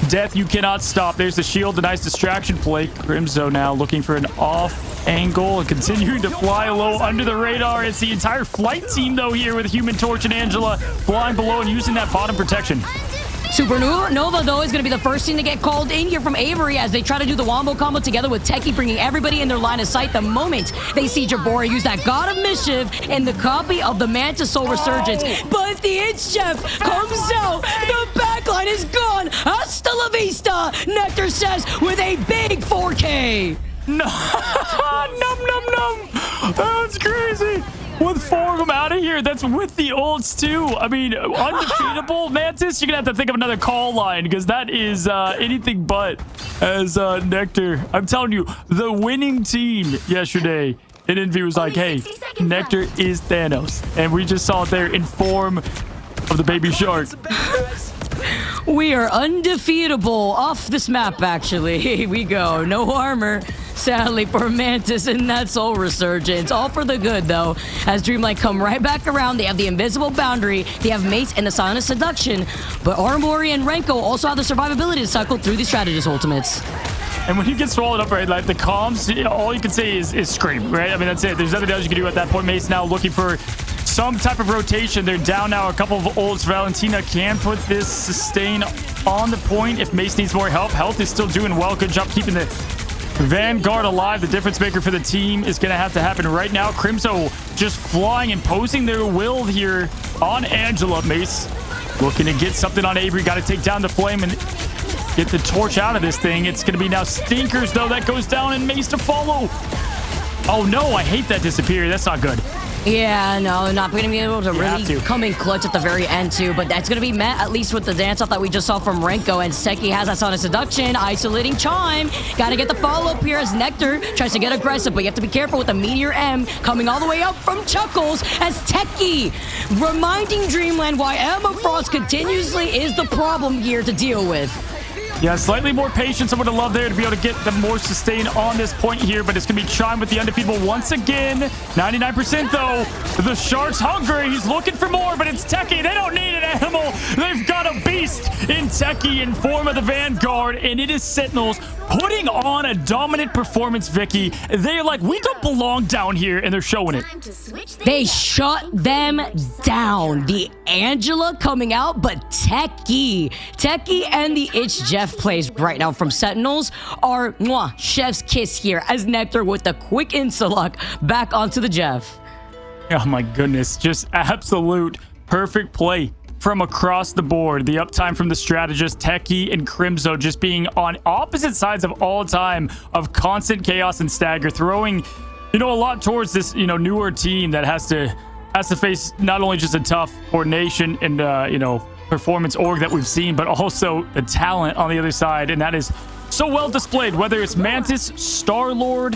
death. You cannot stop. There's the shield, a nice distraction play. Crimzo now looking for an off angle and continuing to fly low under the radar. It's the entire flight team, though, here with Human Torch and Angela flying below and using that bottom protection. Supernova, though, is going to be the first team to get called in here from Avery as they try to do the Wombo combo together with Techie, bringing everybody in their line of sight the moment they see Jabori use that God of Mischief in the copy of the Mantis Soul Resurgence. But if the It's Jeff comes out, the backline is gone. Hasta la vista, Nectar says with a big 4K. No. Num. That's crazy. With 4 of them out of here, that's with the ults too. I mean, undefeatable Mantis. You're gonna have to think of another call line, because that is anything but as Nectar. I'm telling you, the winning team yesterday And Envy was like, hey, Nectar is Thanos. And we just saw it there in form of the baby shark. We are undefeatable off this map, actually. Here we go. No armor, sadly, for Mantis and that Soul Resurgence. All for the good, though, as Dreamland come right back around. They have the invisible boundary. They have Mace and the Silent of Seduction. But Armori and Renko also have the survivability to cycle through these strategist ultimates. And when you get swallowed up, right, like the comms, you know, all you can say is scream, right? I mean, that's it. There's nothing else you can do at that point. Mace now looking for some type of rotation. They're down now a couple of ults. Valentina can put this sustain on the point if Mace needs more help. Health is still doing well. Good job keeping the Vanguard alive. The difference maker for the team is going to have to happen right now. Crimso just flying, imposing their will here on Angela. Mace looking to get something on Avery. Got to take down the flame and get the torch out of this thing. It's going to be now Stinkers, though. That goes down and Mace to follow. Oh, no. I hate that disappear. That's not good. Yeah, no, not going to be able to really come in clutch at the very end, too. But that's going to be met, at least with the dance-off that we just saw from Renko. And Seki has that Sonic Seduction, isolating Chime. Got to get the follow-up here as Nectar tries to get aggressive. But you have to be careful with the Meteor M coming all the way up from Chuckles as Techie reminding Dreamland why Emma Frost continuously is the problem here to deal with. Yeah, slightly more patience I would have loved there to be able to get the more sustain on this point here, but it's going to be Chime with the undefeatable once again. 99% though. The Shark's hungry. He's looking for more, but it's Techie. They don't need an animal. They've got a beast in Techie in form of the Vanguard, and it is Sentinels putting on a dominant performance, Vicky. They're like, we don't belong down here, and they're showing it. They shut them down. The Angela coming out, but Techie and the Itch Jeff plays right now from Sentinels are chef's kiss here as Nectar with the quick insta-lock back onto the Jeff. Oh my goodness, just absolute perfect play from across the board. The uptime from the strategist, Techie and Crimso just being on opposite sides of all time of constant chaos and stagger, throwing, you know, a lot towards this, you know, newer team that has to face not only just a tough coordination and, you know, performance org that we've seen, but also the talent on the other side. And that is so well displayed, whether it's Mantis, Star-Lord,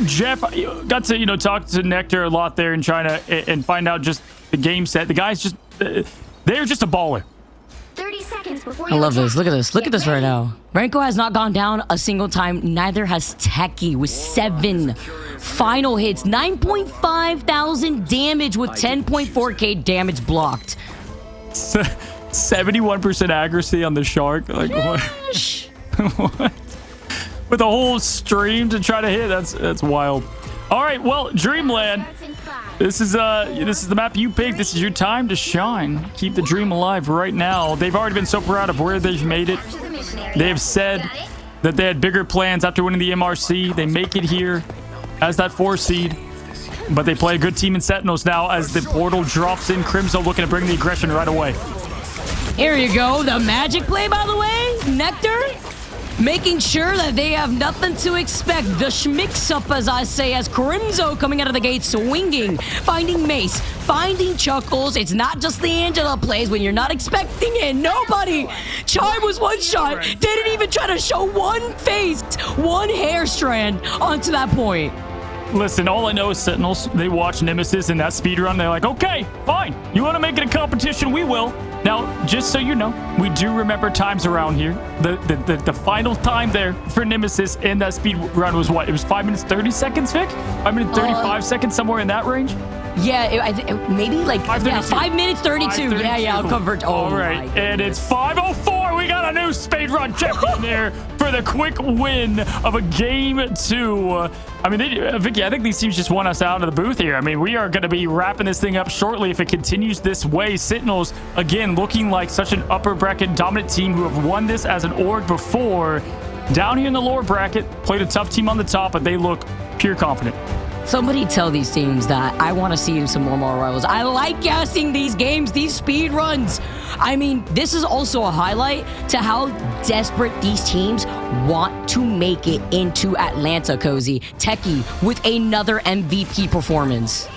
Jeff. Got to, you know, talk to Nectar a lot there in China and find out just the game set. The guys just, they're just a baller. 30 seconds before I love this. Look at this. Look at this right now. Renko has not gone down a single time. Neither has Techie with 7 final hits. 9.5 thousand damage with 10.4k damage blocked. 71% accuracy on the Shark. Like, what? What? With a whole stream to try to hit. That's wild. All right, well, Dreamland. This is the map you picked. This is your time to shine. Keep the dream alive right now. They've already been so proud of where they've made it. They have said that they had bigger plans after winning the MRC. They make it here as that 4 seed. But they play a good team in Sentinels now as the portal drops in. Crimso looking to bring the aggression right away. Here you go. The magic play, by the way. Nectar making sure that they have nothing to expect. The schmix-up, as I say, as Crimso coming out of the gate swinging, finding Mace, finding Chuckles. It's not just the Angela plays when you're not expecting it. Nobody. Chime was one shot. Didn't even try to show one face, one hair strand onto that point. Listen, all I know is Sentinels, they watch Nemesis in that speedrun. They're like, okay, fine. You want to make it a competition? We will. Now, just so you know, we do remember times around here. The final time there for Nemesis in that speed run was what? It was 5 minutes 30 seconds, Vic? 5 minutes 35 seconds, somewhere in that range? Yeah, maybe like 5 minutes 32. Yeah, I'll convert. All right, and it's 5:04. We got a new speedrun champion there for the quick win of a game 2. I mean, Vicky, I think these teams just want us out of the booth here. I mean, we are going to be wrapping this thing up shortly if it continues this way. Sentinels, again, looking like such an upper bracket dominant team who have won this as an org before. Down here in the lower bracket, played a tough team on the top, but they look pure confident. Somebody tell these teams that I want to see some more rivals. I like casting these games, these speed runs. I mean, this is also a highlight to how desperate these teams want to make it into Atlanta, Cozy. Techie with another MVP performance.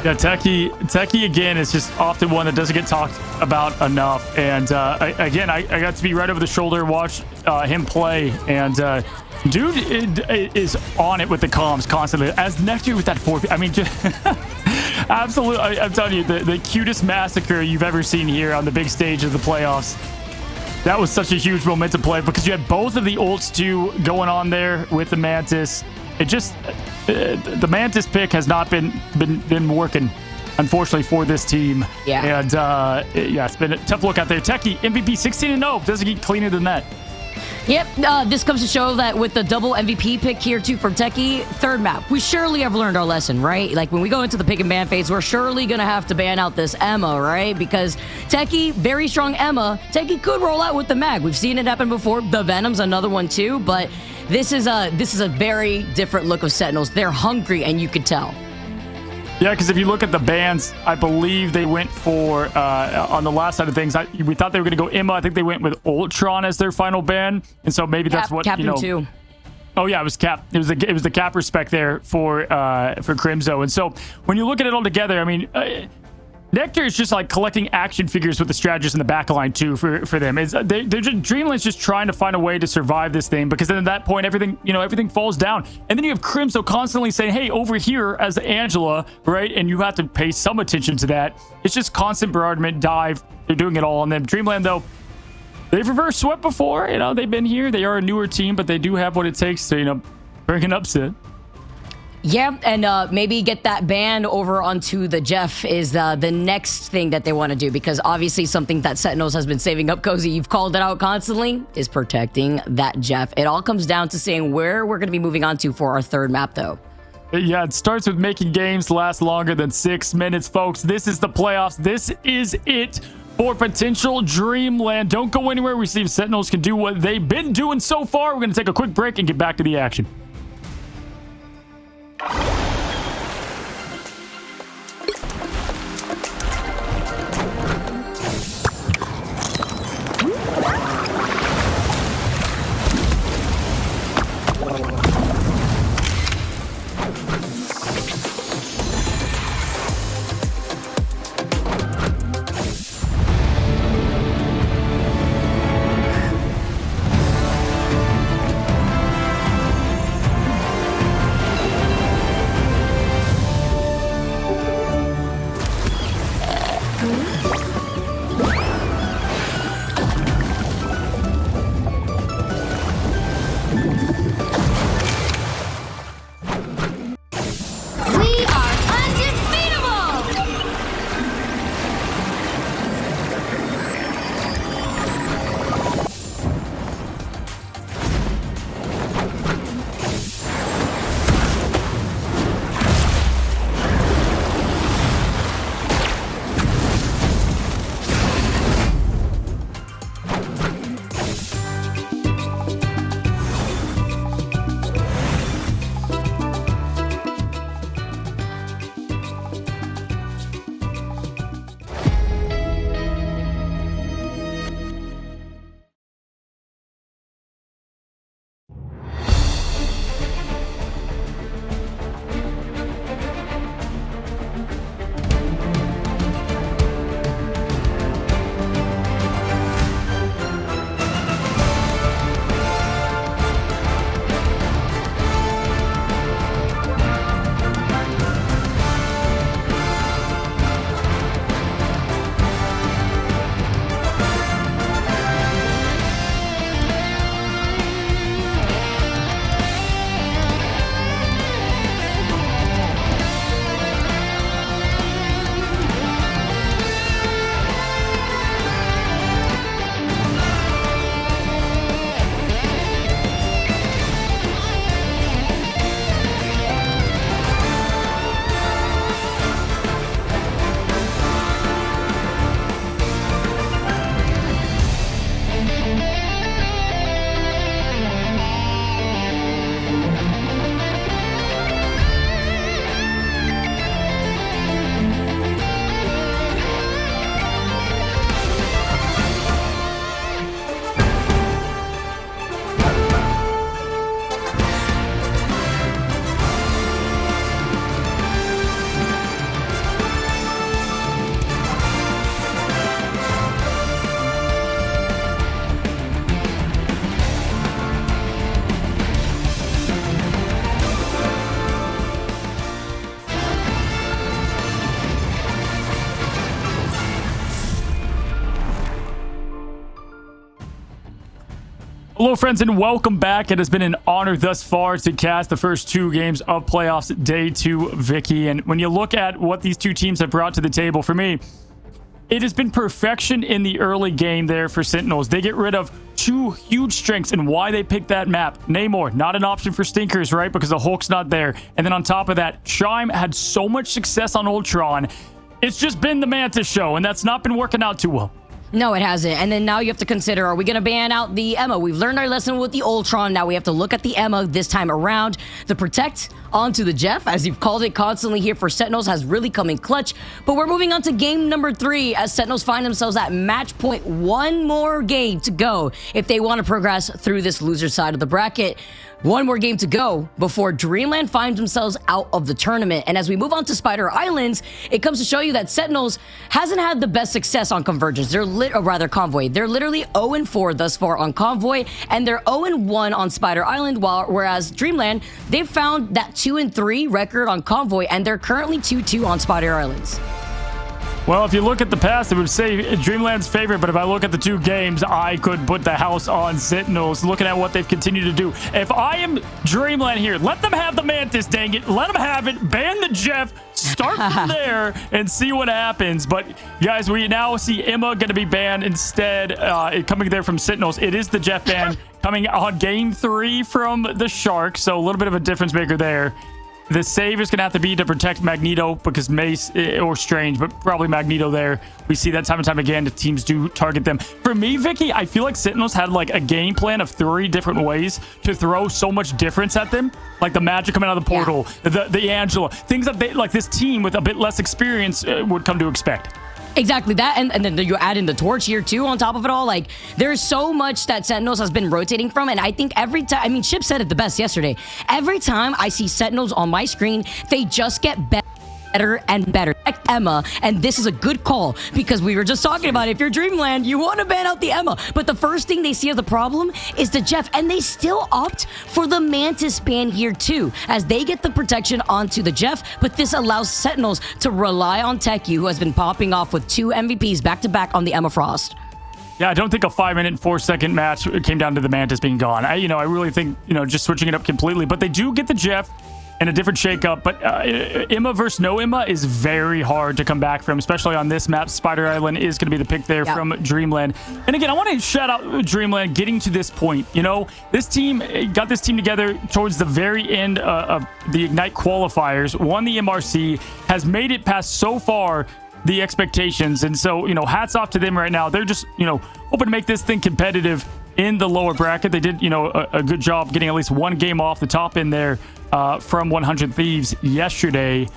Yeah, Techie again is just often one that doesn't get talked about enough. And I got to be right over the shoulder and watch him play. And dude is on it with the comms constantly. As Nectar with that 4, I mean, just absolutely. I'm telling you, the cutest massacre you've ever seen here on the big stage of the playoffs. That was such a huge momentum play because you had both of the ults too going on there with the Mantis. It just the Mantis pick has not been working, unfortunately, for this team. Yeah. And yeah, it's been a tough look out there. Techie MVP 16-0 doesn't get cleaner than that. Yep, this comes to show that with the double MVP pick here, too, from Techie, third map, we surely have learned our lesson, right? Like, when we go into the pick and ban phase, we're surely going to have to ban out this Emma, right? Because Techie, very strong Emma, Techie could roll out with the mag. We've seen it happen before. The Venom's another one, too, but this is a very different look of Sentinels. They're hungry, and you could tell. Yeah, because if you look at the bans, I believe they went for, on the last side of things, we thought they were going to go Emma. I think they went with Ultron as their final ban. And so maybe that's what, Captain you know. 2. Oh, yeah, it was Cap. It was the Cap respect there for Crimzo. And so when you look at it all together, I mean, Nectar is just like collecting action figures with the strategists in the back line too for them. They're just Dreamland's just trying to find a way to survive this thing, because then at that point everything falls down. And then you have Crimzo constantly saying, hey, over here as Angela, right? And you have to pay some attention to that. It's just constant bombardment, dive. They're doing it all on them. Dreamland though, they've reverse swept before. You know, they've been here. They are a newer team, but they do have what it takes to, you know, bring an upset. Yeah, and maybe get that ban over onto the Jeff is the next thing that they want to do, because obviously something that Sentinels has been saving up, Cozy, you've called it out constantly, is protecting that Jeff. It all comes down to saying where we're going to be moving on to for our third map, though. Yeah, it starts with making games last longer than 6 minutes, folks. This is the playoffs. This is it for potential Dreamland. Don't go anywhere. We see if Sentinels can do what they've been doing so far. We're going to take a quick break and get back to the action. Hello, friends, and welcome back. It has been an honor thus far to cast the first 2 games of playoffs day 2, Vicky. And when you look at what these 2 teams have brought to the table, for me, it has been perfection in the early game there for Sentinels. They get rid of 2 huge strengths, and why they picked that map. Namor, not an option for Stinkers, right? Because the Hulk's not there. And then on top of that, Chime had so much success on Ultron. It's just been the Mantis show, and that's not been working out too well. No, it hasn't. And then now you have to consider, are we going to ban out the Emma? We've learned our lesson with the Ultron. Now we have to look at the Emma this time around. The Protect onto the Jeff, as you've called it constantly here for Sentinels, has really come in clutch. But we're moving on to game number 3 as Sentinels find themselves at match point. 1 more game to go if they want to progress through this loser side of the bracket. 1 more game to go before Dreamland finds themselves out of the tournament. And as we move on to Spider Islands, it comes to show you that Sentinels hasn't had the best success on Convergence. Convoy. They're literally 0-4 thus far on Convoy, and they're 0-1 on Spider Island, whereas Dreamland, they've found that 2-3 record on Convoy, and they're currently 2-2 on Spider Islands. Well, if you look at the past, it would say Dreamland's favorite, but if I look at the 2 games, I could put the house on Sentinels, looking at what they've continued to do. If I am Dreamland here, let them have the Mantis, dang it. Let them have it. Ban the Jeff. Start from there and see what happens. But, guys, we now see Emma going to be banned instead, coming there from Sentinels. It is the Jeff ban coming on game 3 from the Shark, so a little bit of a difference maker there. The save is going to have to be to protect Magneto because Mace or Strange, but probably Magneto there. We see that time and time again if teams do target them. For me, Vicky, I feel like Sentinels had like a game plan of 3 different ways to throw so much difference at them. Like the magic coming out of the portal, the Angela, things that they, like this team with a bit less experience would come to expect. Exactly that, and then you add in the torch here too on top of it all. Like, there's so much that Sentinels has been rotating from, and I think every time, I mean, Chip said it the best yesterday. Every time I see Sentinels on my screen, they just get better and better. Like Emma, and this is a good call because we were just talking about it. If you're Dreamland, you want to ban out the Emma, but the first thing they see as the problem is the Jeff, and they still opt for the Mantis ban here too, as they get the protection onto the Jeff, but this allows Sentinels to rely on Techie, who has been popping off with 2 MVPs back-to-back on the Emma Frost. Yeah, I don't think a 5-minute and 4-second match came down to the Mantis being gone. I really think, just switching it up completely, but they do get the Jeff and a different shakeup, but Emma versus no Emma is very hard to come back from, especially on this map. Spider Island is going to be the pick there from Dreamland. And again, I want to shout out Dreamland getting to this point. This team got this team together towards the very end of the Ignite qualifiers, won the MRC, has made it past so far the expectations. And so, hats off to them right now. They're just, hoping to make this thing competitive in the lower bracket. They did, a good job getting at least 1 game off the top end there from 100 Thieves yesterday.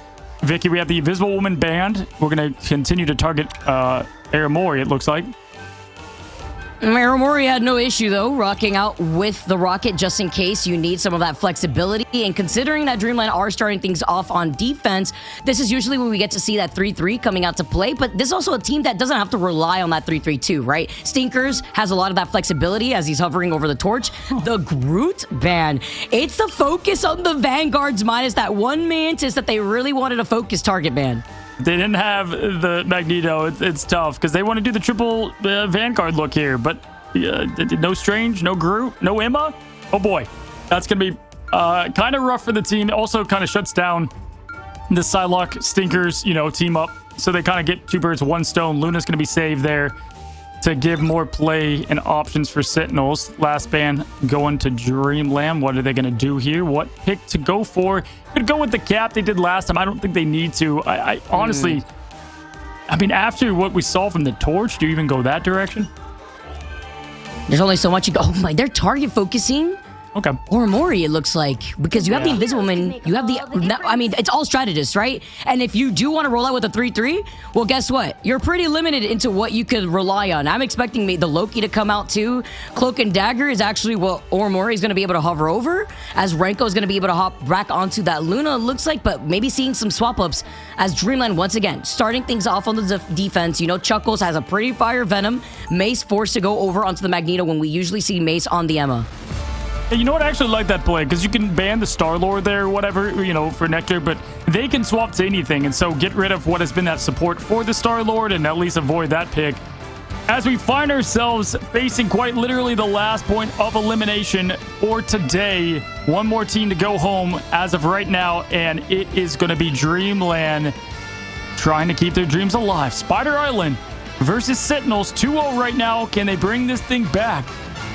Vicky, we have the Invisible Woman banned. We're going to continue to target Aramori, it looks like. Aramori had no issue, though, rocking out with the Rocket just in case you need some of that flexibility. And considering that Dreamland are starting things off on defense, this is usually when we get to see that 3-3 coming out to play. But this is also a team that doesn't have to rely on that 3-3-2, right? Stinkers has a lot of that flexibility as he's hovering over the torch. The Groot ban, it's the focus on the Vanguards minus that 1 Mantis that they really wanted a focus target ban. They didn't have the Magneto. It's tough because they want to do the triple Vanguard look here, but no Strange, no Groot, no Emma. Oh boy, that's going to be kind of rough for the team. It also kind of shuts down the Psylocke Stinkers, team up. So they kind of get 2 birds, 1 stone. Luna's going to be saved there to give more play and options for Sentinels. Last ban going to Dreamland. What are they going to do here? What pick to go for? Could go with the cap they did last time. I don't think they need to. I honestly, after what we saw from the torch, do you even go that direction? There's only so much you go. Oh my, they're target focusing. Okay. Or Mori, it looks like, because you have the Invisible Man, you have the, it's all strategists, right? And if you do want to roll out with a 3-3, well, guess what? You're pretty limited into what you could rely on. I'm expecting the Loki to come out too. Cloak and Dagger is actually what Oromori is going to be able to hover over, as Renko is going to be able to hop back onto that Luna, it looks like, but maybe seeing some swap-ups as Dreamland, once again, starting things off on the defense. Chuckles has a pretty fire Venom. Mace forced to go over onto the Magneto when we usually see Mace on the Emma. Hey, you know what? I actually like that play because you can ban the Star-Lord there or whatever, for Nectar, but they can swap to anything. And so get rid of what has been that support for the Star-Lord and at least avoid that pick. as we find ourselves facing quite literally the last point of elimination for today. One more team to go home as of right now, and it is going to be Dreamland trying to keep their dreams alive. Spider Island versus Sentinels, 2-0 right now. Can they bring this thing back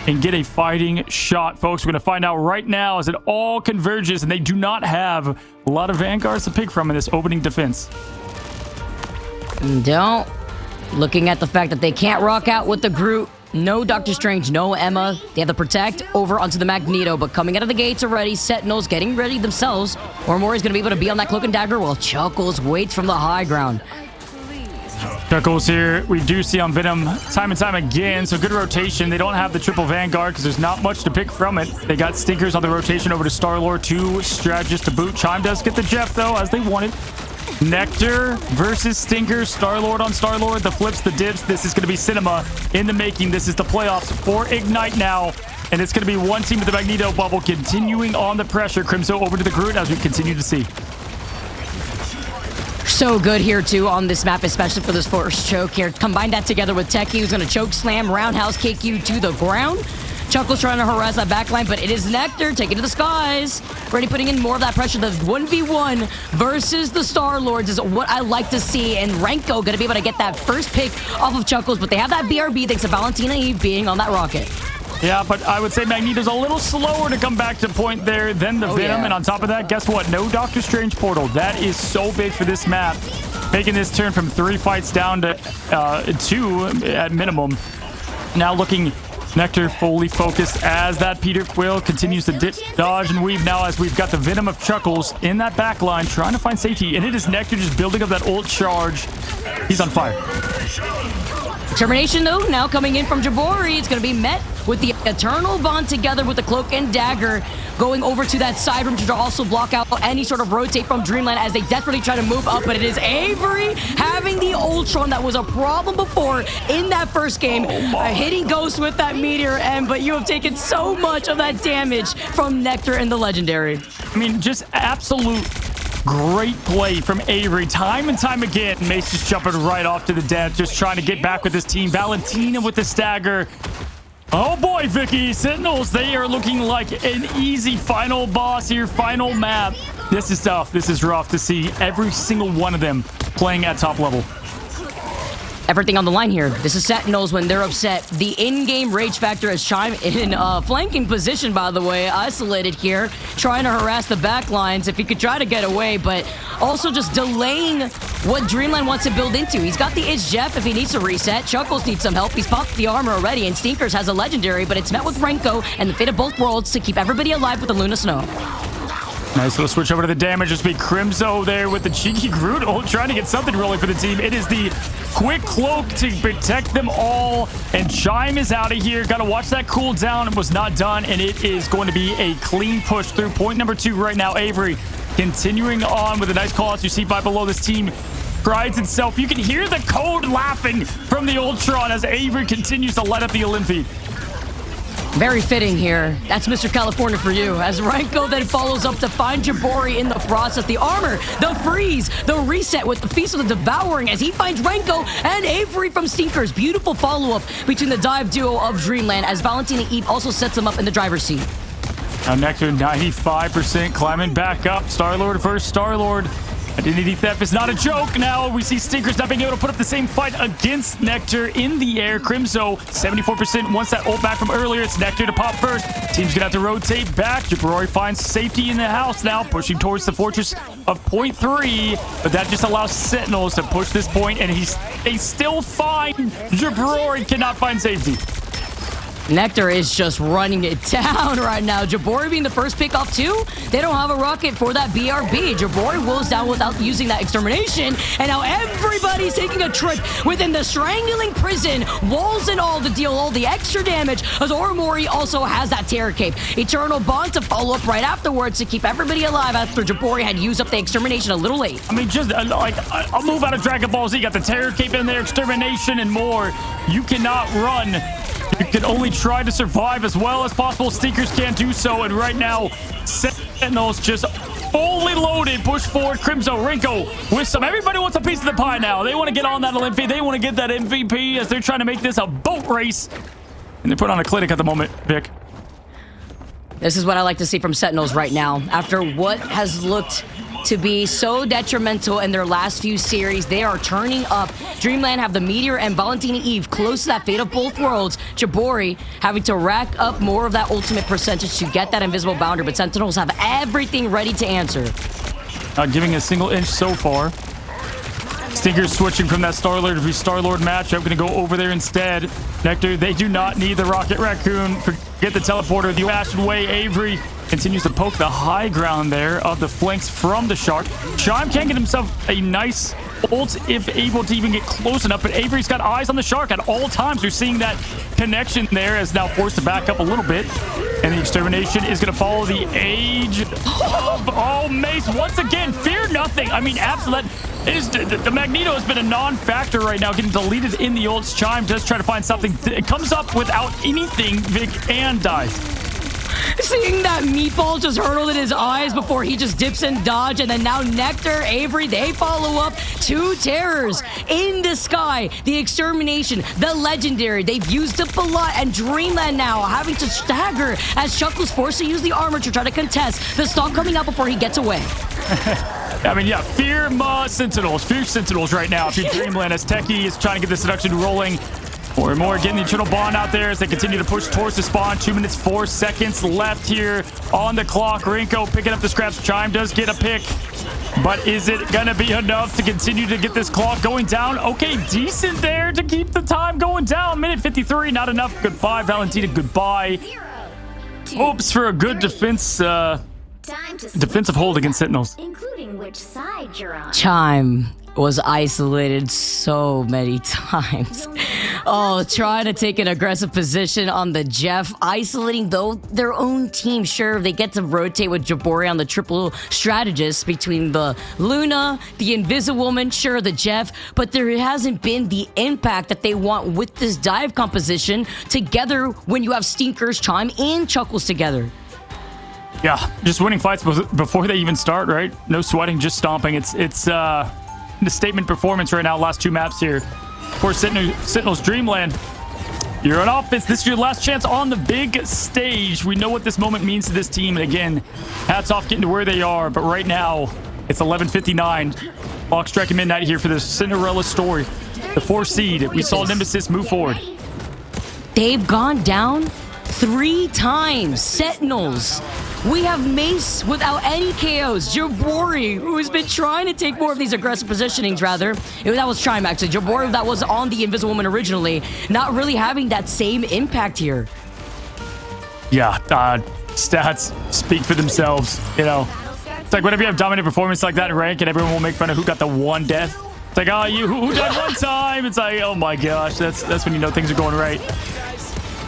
and get a fighting shot, folks? We're going to find out right now as it all converges, and they do not have a lot of Vanguards to pick from in this opening defense. Don't. Looking at the fact that they can't rock out with the Groot, no Doctor Strange, no Emma. They have to protect over onto the Magneto, but coming out of the gates already, Sentinels getting ready themselves. Ormori's going to be able to be on that Cloak and Dagger while Chuckles waits from the high ground. Chuckles here, we do see on Venom time and time again, so good rotation. They don't have the triple Vanguard because there's not much to pick from it. They got Stinkers on the rotation over to Star-Lord, 2 strategists to boot. Chime does get the Jeff, though, as they wanted. Nectar versus Stinkers. Star-Lord on Star-Lord. The flips, the dips. This is going to be cinema in the making. This is the playoffs for Ignite now. And it's going to be one team with the Magneto bubble continuing on the pressure. Crimso over to the Groot as we continue to see. So good here, too, on this map, especially for this first choke here. Combine that together with Techie, who's going to choke slam, roundhouse kick you to the ground. Chuckles trying to harass that backline, but it is Nectar taking to the skies. Already putting in more of that pressure. The 1v1 versus the Star-Lords is what I like to see. And Renko going to be able to get that first pick off of Chuckles, but they have that BRB thanks to Valentina Eve being on that rocket. Yeah, but I would say Magneto's a little slower to come back to point there than the Venom. Yeah. And on top of that, guess what? No Doctor Strange portal. That is so big for this map. Making this turn from 3 fights down to 2 at minimum. Now looking Nectar fully focused as that Peter Quill continues to dip, dodge, and weave now as we've got the Venom of Chuckles in that back line trying to find safety. And it is Nectar just building up that ult charge. He's on fire. Termination, though, now coming in from Jabori. It's going to be met with the Eternal Bond together with the Cloak and Dagger going over to that side room to also block out any sort of rotate from Dreamland as they desperately try to move up. But it is Avery having the Ultron that was a problem before in that first game. Hitting Ghost with that Meteor M, but you have taken so much of that damage from Nectar and the Legendary. I mean, just absolute great play from Avery time and time again. Mace just jumping right off to the death, just trying to get back with his team. Valentina with the stagger. Oh boy, Vicky. Sentinels, they are looking like an easy final boss here, final map. This is tough. This is rough to see every single one of them playing at top level. Everything on the line here. This is Sentinels when they're upset. The in-game rage factor has Chime in flanking position, by the way, isolated here, trying to harass the back lines if he could try to get away, but also just delaying what Dreamland wants to build into. He's got the Itch Jeff if he needs to reset. Chuckles needs some help. He's popped the armor already, and Stinkers has a legendary, but it's met with Renko and the fate of both worlds to keep everybody alive with the Luna Snow. Nice little switch over to the damage. Just be Crimso there with the cheeky Groot ult, trying to get something rolling for the team. It is the quick cloak to protect them all. And Chime is out of here. Got to watch that cooldown. It was not done. And it is going to be a clean push through point number 2 right now. Avery continuing on with a nice call out. You see by below, this team prides itself. You can hear the code laughing from the Ultron as Avery continues to light up the Olympiad. Very fitting here. That's Mr. California for you. As Renko then follows up to find Jabori in the process. The armor, the freeze, the reset with the Feast of the Devouring as he finds Renko and Avery from Stinkers. Beautiful follow-up between the dive duo of Dreamland as Valentina Eve also sets him up in the driver's seat. Now Nectar 95% climbing back up. Star-Lord versus Star-Lord. Identity theft is not a joke. Now we see Stinkers not being able to put up the same fight against Nectar in the air. Crimso 74% wants that ult back from earlier. It's Nectar to pop first. Team's gonna have to rotate back. Jabrori finds safety in the house now, pushing towards the fortress of point 3. But that just allows Sentinels to push this point, and they still find Jabrori cannot find safety. Nectar is just running it down right now. Jabori being the first pick off too. They don't have a rocket for that BRB. Jabori wills down without using that extermination. And now everybody's taking a trip within the strangling prison. Walls and all to deal all the extra damage. As Oromori also has that terror cape. Eternal Bond to follow up right afterwards to keep everybody alive after Jabori had used up the extermination a little late. I mean, just like a move out of Dragon Ball Z. You got the terror cape in there, extermination and more. You cannot run. You can only try to survive as well as possible. Stinkers can't do so. And right now, Sentinels just fully loaded. Push forward. Crimzo, Rinko with some. Everybody wants a piece of the pie now. They want to get on that Olympic. They want to get that MVP as they're trying to make this a boat race. And they put on a clinic at the moment, Vic. This is what I like to see from Sentinels right now. After what has looked to be so detrimental in their last few series, they are turning up. Dreamland have the Meteor and Valentina Eve close to that fate of both worlds. Jabori having to rack up more of that ultimate percentage to get that invisible boundary, but Sentinels have everything ready to answer. Not giving a single inch so far. Stinkers switching from that Star-Lord to Star-Lord matchup. Going to go over there instead. Nectar, they do not need the Rocket Raccoon. Forget the teleporter. The old-fashioned way. Avery continues to poke the high ground there of the flanks from the Shark. Chime can get himself a nice ult if able to even get close enough, but Avery's got eyes on the Shark at all times. You're seeing that connection there as now forced to back up a little bit. And the extermination is going to follow the age of... Oh, Mace, once again, fear nothing. I mean, absolute... The Magneto has been a non-factor right now, getting deleted in the ults. Chime does try to find something. It comes up without anything, Vic, and dies. Seeing that meatball just hurtle in his eyes before he just dips and dodge, and then now Nectar, Avery, they follow up. Two terrors in the sky. The extermination, the legendary. They've used up a lot, and Dreamland now having to stagger as Chuckle's forced to use the armor to try to contest the stalk coming out before he gets away. I mean, yeah, fear Sentinels right now. If you're Dreamland, as Techie is trying to get the seduction rolling. More and more getting the Eternal Bond out there as they continue to push towards the spawn. 2 minutes, 4 seconds left here on the clock. Rinko picking up the scraps. Chime does get a pick. But is it going to be enough to continue to get this clock going down? Okay, decent there to keep the time going down. Minute 53, not enough. Good 5, Valentina, goodbye. Hopes for a good defensive hold against Sentinels. Including which side you're on. Chime was isolated so many times. Oh, trying to take an aggressive position on the Jeff, isolating though their own team. Sure, they get to rotate with Jabori on the triple strategist between the Luna, the Invisiwoman, sure, the Jeff, but there hasn't been the impact that they want with this dive composition together when you have Stinkers, Chime, and Chuckles together. Yeah, just winning fights before they even start, right? No sweating, just stomping. It's the statement performance right now. Last 2 maps here for Sentinels Dreamland. You're on offense. This is your last chance on the big stage. We know what this moment means to this team. And again, hats off getting to where they are. But right now, it's 11:59. Clock striking midnight here for the Cinderella story. The 4 seed. We saw Nemesis move forward. They've gone down 3 times. Sentinels. We have Mace without any KOs. Jabori, who has been trying to take more of these aggressive positionings, rather. That was Chime, actually. Jabori, that was on the Invisiwoman originally. Not really having that same impact here. Yeah, stats speak for themselves, you know. It's like whenever you have dominant performance like that in rank and everyone will make fun of who got the 1 death. It's like, oh, who died 1 time? It's like, oh my gosh, that's when you know things are going right.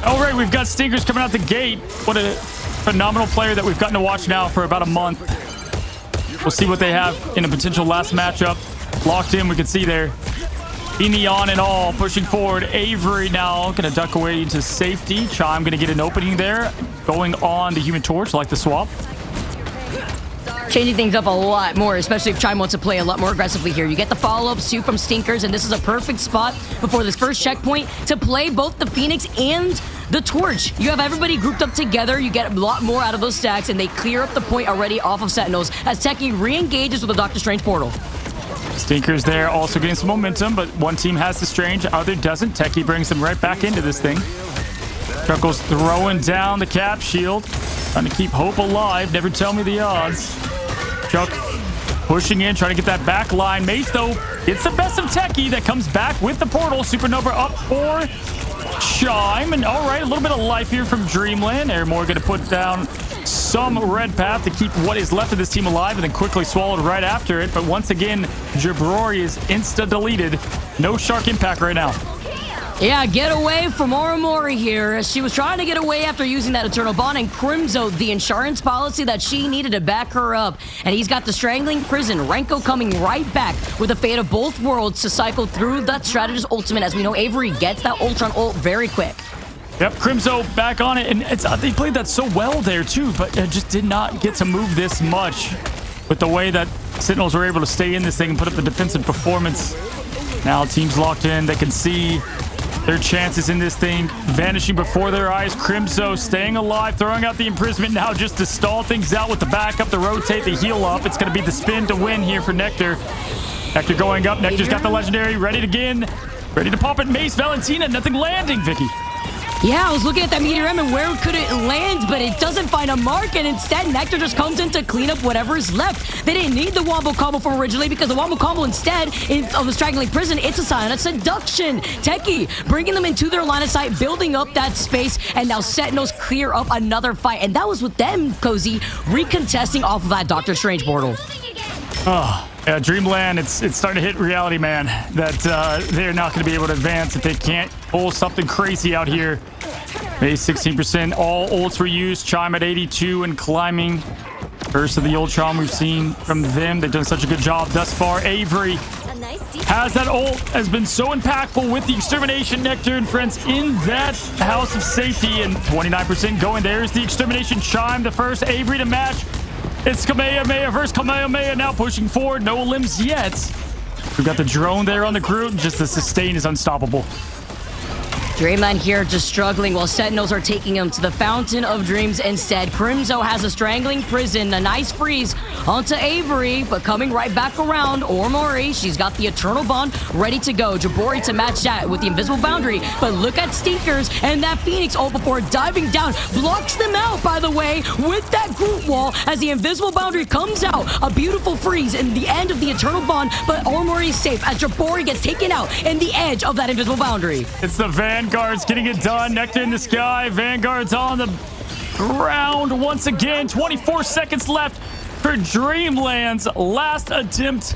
All right, we've got Stinkers coming out the gate. What a phenomenal player that we've gotten to watch now for about a month. We'll see what they have in a potential last matchup. Locked in, we can see there. Neon and all pushing forward. Avery now going to duck away to safety. Chime going to get an opening there. Going on the Human Torch, like the swap. Changing things up a lot more, especially if Chime wants to play a lot more aggressively here. You get the follow-up suit from Stinkers, and this is a perfect spot before this first checkpoint to play both the Phoenix and the Torch. You have everybody grouped up together. You get a lot more out of those stacks, and they clear up the point already off of Sentinels as Techie re-engages with the Doctor Strange portal. Stinkers there also getting some momentum, but one team has the Strange, other doesn't. Techie brings them right back into this thing. Chuckles throwing down the cap shield. Trying to keep hope alive. Never tell me the odds. Chuck pushing in, trying to get that back line. Mace, though, it's the best of Techie that comes back with the portal. Supernova up for Chime. And all right, a little bit of life here from Dreamland. Airmore going to put down some red path to keep what is left of this team alive and then quickly swallowed right after it. But once again, Jabori is insta-deleted. No Shark impact right now. Yeah, get away from Oramori here. She was trying to get away after using that Eternal Bond, and Crimzo, the insurance policy that she needed to back her up. And he's got the Strangling Prison. Renko coming right back with the fate of both worlds to cycle through that strategist ultimate. As we know, Avery gets that Ultron ult very quick. Yep, Crimzo back on it, and they played that so well there too, but just did not get to move this much. with the way that Sentinels were able to stay in this thing and put up the defensive performance. Now teams locked in. They can see their chances in this thing vanishing before their eyes. Crimzo staying alive, throwing out the imprisonment now just to stall things out with the backup, the rotate, the heal up. It's going to be the spin to win here for Nectar. Nectar going up. Nectar's got the legendary ready to begin. Ready to pop it. Mace, Valentina, nothing landing, Vicky. Yeah, I was looking at that Meteor M and where could it land, but it doesn't find a mark, and instead Nectar just comes in to clean up whatever is left. They didn't need the Wombo combo from originally because the Wombo combo instead of the Strangling Prison, it's a sign of seduction. Techie bringing them into their line of sight, building up that space, and now Sentinels clear up another fight, and that was with them, Cozy, recontesting off of that Doctor Strange portal. Oh, yeah, Dreamland, it's starting to hit reality, man, that they're not going to be able to advance if they can't pull something crazy out here. Base 16%, all ults were used, Chime at 82 and climbing. First of the Ultron we've seen from them. They've done such a good job thus far. Avery has that ult, has been so impactful with the Extermination. Nectar and friends in that house of safety, and 29% going. There's the Extermination Chime, the first Avery to match. It's Kamehameha versus Kamehameha now pushing forward. No limbs yet. We've got the drone there on the group. Just the sustain is unstoppable. Dreamland here just struggling while Sentinels are taking him to the Fountain of Dreams instead. Crimzo has a Strangling Prison, a nice freeze onto Avery, but coming right back around. Ormori, she's got the Eternal Bond ready to go. Jabori to match that with the Invisible Boundary, but look at Stinkers and that Phoenix ult before diving down. Blocks them out, by the way, with that group wall as the Invisible Boundary comes out. A beautiful freeze in the end of the Eternal Bond, but Ormori is safe as Jabori gets taken out in the edge of that Invisible Boundary. It's the Vanguard's getting it done. Nectar in the sky. Vanguard's on the ground once again. 24 seconds left for Dreamland's last attempt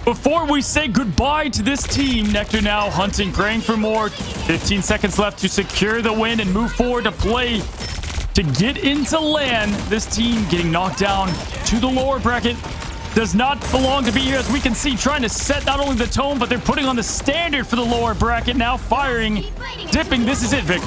before we say goodbye to this team. Nectar now hunting, praying for more. 15 seconds left to secure the win and move forward to play to get into land. This team getting knocked down to the lower bracket does not belong to be here, as we can see, trying to set not only the tone, but they're putting on the standard for the lower bracket. Now firing, dipping. This is it, Vic.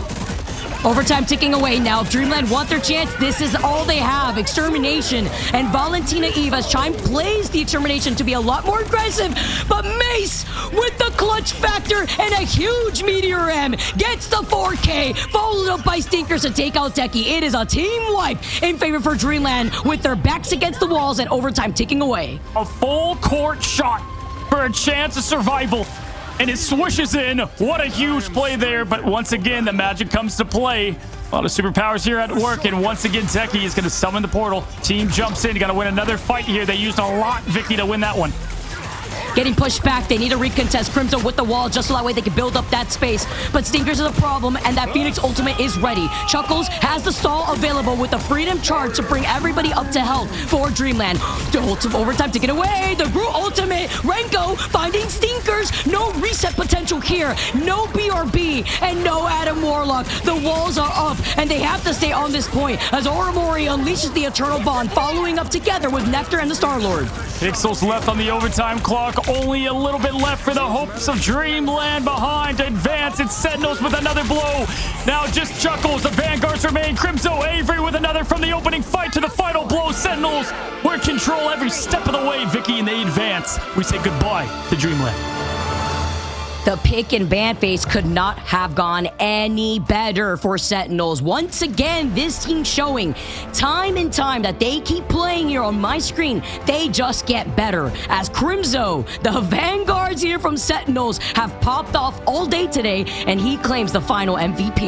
Overtime ticking away now. If Dreamland want their chance, this is all they have. Extermination and Valentina Eve as Chime plays the Extermination to be a lot more aggressive, but Mace with the clutch factor and a huge Meteor M gets the 4K, followed up by Stinkers to take out Techie. It is a team wipe in favor for Dreamland with their backs against the walls and overtime ticking away. A full court shot for a chance of survival. And it swooshes in. What a huge play there. But once again, the magic comes to play. A lot of superpowers here at work. And once again, Techie is going to summon the portal. Team jumps in. You got to win another fight here. They used a lot, Vicky, to win that one. Getting pushed back. They need to recontest Crimson with the wall just so that way they can build up that space. But Stinkers is a problem, and that Phoenix ultimate is ready. Chuckles has the stall available with the Freedom Charge to bring everybody up to health for Dreamland. The ultimate overtime taken away. The Groot ultimate. Renko finding Stinkers. No reset potential here. No BRB and no Adam Warlock. The walls are up, and they have to stay on this point as Oromori unleashes the Eternal Bond, following up together with Nectar and the Star-Lord. Pixels left on the overtime clock. Only a little bit left for the hopes of Dreamland behind to advance. It's Sentinels with another blow. Now just Chuckles. The Vanguards remain. Crimzo Avery with another from the opening fight to the final blow. Sentinels were in control every step of the way, Vicky, and they advance. We say goodbye to Dreamland. The pick and ban phase could not have gone any better for Sentinels. Once again, this team showing time and time that they keep playing here on my screen. They just get better. As Crimzo, the Vanguards here from Sentinels, have popped off all day today, and he claims the final MVP.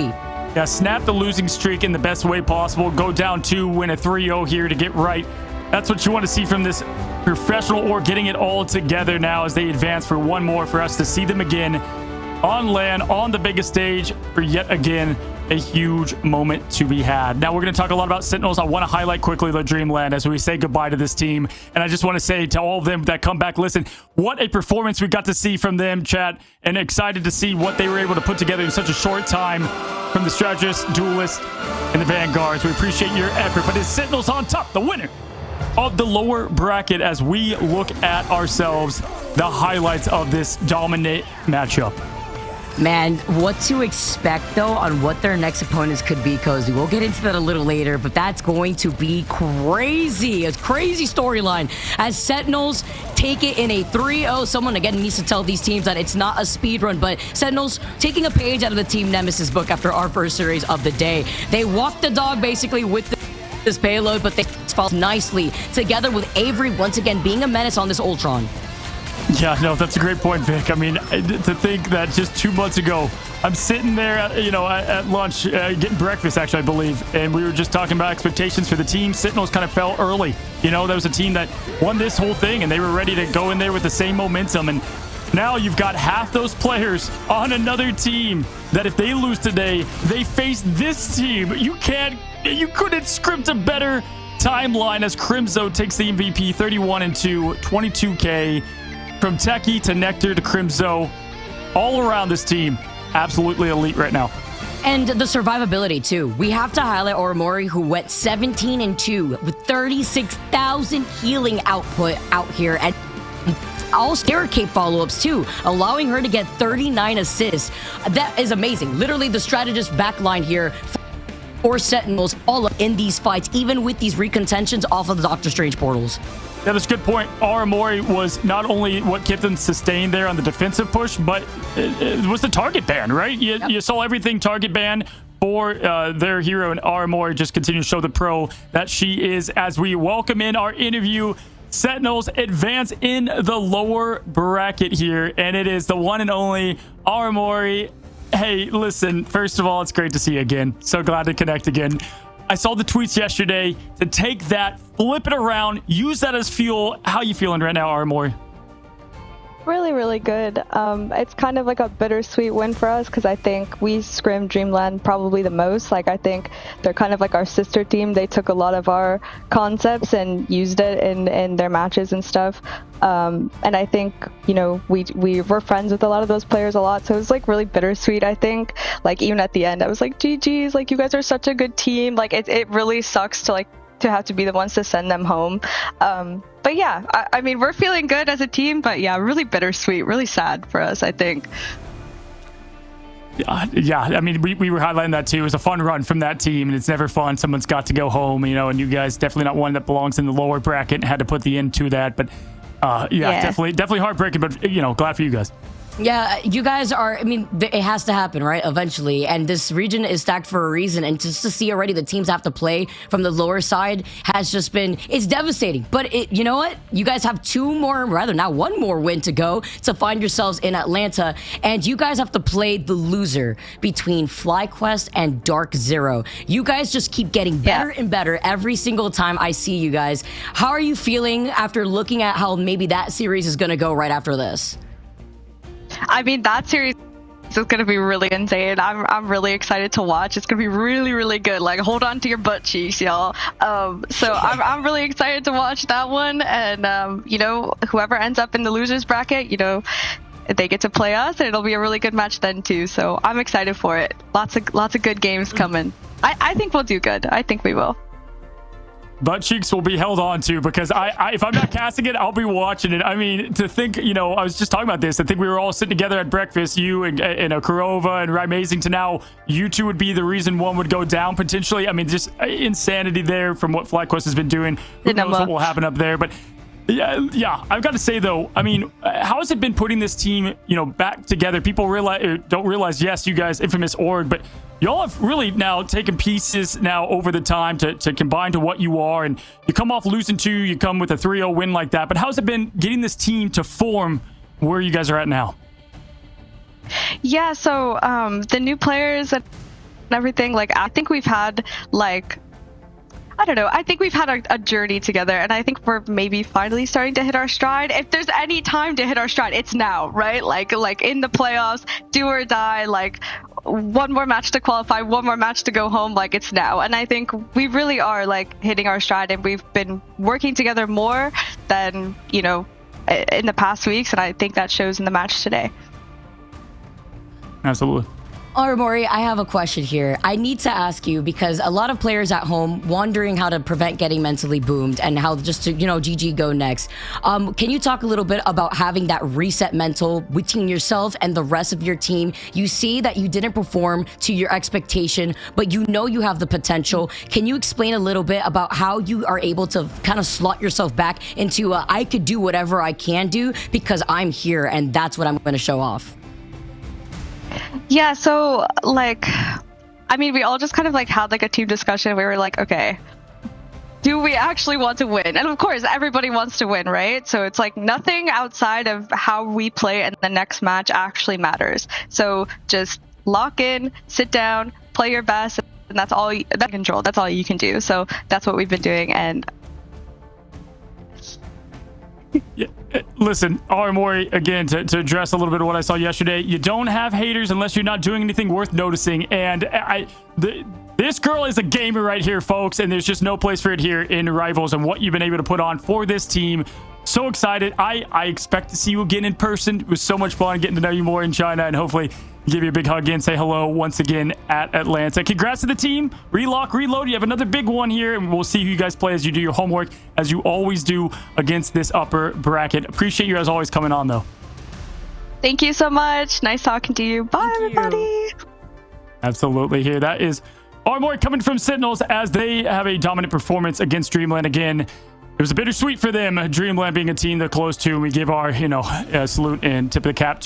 Yeah, snap the losing streak in the best way possible. Go down 2, win a 3-0 here to get right. That's what you want to see from this professional or getting it all together now as they advance for one more for us to see them again on land, on the biggest stage for yet again a huge moment to be had. Now we're going to talk a lot about Sentinels. I want to highlight quickly the Dreamland as we say goodbye to this team. And I just want to say to all of them that come back, listen, what a performance we got to see from them, chat, and excited to see what they were able to put together in such a short time from the Strategist, Duelist, and the Vanguards. We appreciate your effort, but it's Sentinels on top, the winner of the lower bracket as we look at ourselves, the highlights of this dominant matchup. Man, what to expect though on what their next opponents could be, Cozy. We'll get into that a little later, but that's going to be crazy. A crazy storyline as Sentinels take it in a 3-0. Someone again needs to tell these teams that it's not a speed run, but Sentinels taking a page out of the Team Nemesis book after our first series of the day. They walked the dog basically with this payload, but they fall nicely together with Avery once again being a menace on this Ultron. Yeah, no, that's a great point, Vic. I mean, to think that just 2 months ago, I'm sitting there, at lunch, getting breakfast, actually, I believe, and we were just talking about expectations for the team. Sentinels kind of fell early. There was a team that won this whole thing, and they were ready to go in there with the same momentum, and now you've got half those players on another team that if they lose today, they face this team. You couldn't script a better timeline as Crimzo takes the MVP, 31-2, 22K. From Techie to Nectar to Crimzo, all around this team, absolutely elite right now. And the survivability, too. We have to highlight Oromori, who went 17-2 with 36,000 healing output out here. And all Stair Cape follow-ups, too, allowing her to get 39 assists. That is amazing. Literally, the strategist backline here for Sentinels all up in these fights, even with these recontentions off of the Doctor Strange portals. Yeah, that's a good point. Aramori was not only what kept them sustained there on the defensive push, but it was the target ban, right? You saw everything target ban for their hero, and Aramori just continued to show the pro that she is. As we welcome in our interview, Sentinels advance in the lower bracket here, and it is the one and only Aramori. Hey, listen, first of all, it's great to see you again. So glad to connect again. I saw the tweets yesterday. To take that, flip it around, use that as fuel. How you feeling right now, Aramori? Really, really good. It's kind of like a bittersweet win for us because I think we scrimmed Dreamland probably the most. Like, I think they're kind of like our sister team. They took a lot of our concepts and used it in their matches and stuff. And I think, we were friends with a lot of those players a lot. So it was like really bittersweet, I think. Like, even at the end, I was like, GG's, like, you guys are such a good team. Like, it really sucks to have to be the ones to send them home. But yeah, I mean, we're feeling good as a team, but yeah, really bittersweet, really sad for us, I think. Yeah, I mean, we were highlighting that too. It was a fun run from that team, and it's never fun. Someone's got to go home, and you guys definitely not one that belongs in the lower bracket and had to put the end to that. But yeah, definitely heartbreaking, but glad for you guys. Yeah, you guys are, I mean, it has to happen, right, eventually. And this region is stacked for a reason. And just to see already the teams have to play from the lower side has just been, it's devastating. But you know what? You guys have one more win to go to find yourselves in Atlanta. And you guys have to play the loser between FlyQuest and Dark Zero. You guys just keep getting better and better every single time I see you guys. How are you feeling after looking at how maybe that series is going to go right after this? I mean, that series is going to be really insane. I'm really excited to watch. It's going to be really, really good. Like, hold on to your butt cheeks, y'all. So I'm really excited to watch that one. And, whoever ends up in the losers bracket, they get to play us, and it'll be a really good match then too. So I'm excited for it. Lots of good games coming. I think we'll do good. I think we will. Butt cheeks will be held on to because if I'm not casting it, I'll be watching it. I mean, to think, I was just talking about this. I think we were all sitting together at breakfast, you and Kurova and Amazing, to now you two would be the reason one would go down potentially. I mean, just insanity there from what FlyQuest has been doing. Who knows what will happen up there? But yeah, I've got to say though, I mean, how has it been putting this team, back together? People don't realize, yes, you guys, infamous org, but y'all have really now taken pieces now over the time to combine to what you are, and you come off losing 2, you come with a 3-0 win like that. But how's it been getting this team to form where you guys are at now? Yeah, so the new players and everything, I think we've had I don't know. I think we've had a journey together, and I think we're maybe finally starting to hit our stride. If there's any time to hit our stride, it's now, right? Like in the playoffs, do or die. One more match to qualify, one more match to go home. It's now, and I think we really are hitting our stride, and we've been working together more than in the past weeks, and I think that shows in the match today. Absolutely. Mori, I have a question here. I need to ask you because a lot of players at home wondering how to prevent getting mentally boomed and how just to, GG go next. Can you talk a little bit about having that reset mental between yourself and the rest of your team? You see that you didn't perform to your expectation, but you know you have the potential. Can you explain a little bit about how you are able to kind of slot yourself back into I could do whatever I can do because I'm here and that's what I'm going to show off? Yeah, so we all just kind of had a team discussion. We were like, okay, do we actually want to win? And of course, everybody wants to win, right? So it's nothing outside of how we play in the next match actually matters. So just lock in, sit down, play your best, and that's all. That's control. That's all you can do. So that's what we've been doing. And yeah, listen, Mori, again, to address a little bit of what I saw yesterday, you don't have haters unless you're not doing anything worth noticing. And this girl is a gamer right here, folks, and there's just no place for it here in Rivals and what you've been able to put on for this team. So excited. I expect to see you again in person. It was so much fun getting to know you more in China, and hopefully give you a big hug and say hello once again at Atlanta. Congrats to the team. Relock, reload. You have another big one here, and we'll see who you guys play as you do your homework, as you always do against this upper bracket. Appreciate you as always coming on, though. Thank you so much. Nice talking to you. Bye, everybody. Absolutely. Here, that is Mori coming from Sentinels as they have a dominant performance against Dreamland again. It was a bittersweet for them, Dreamland being a team they're close to, and we give our, salute and tip of the cap to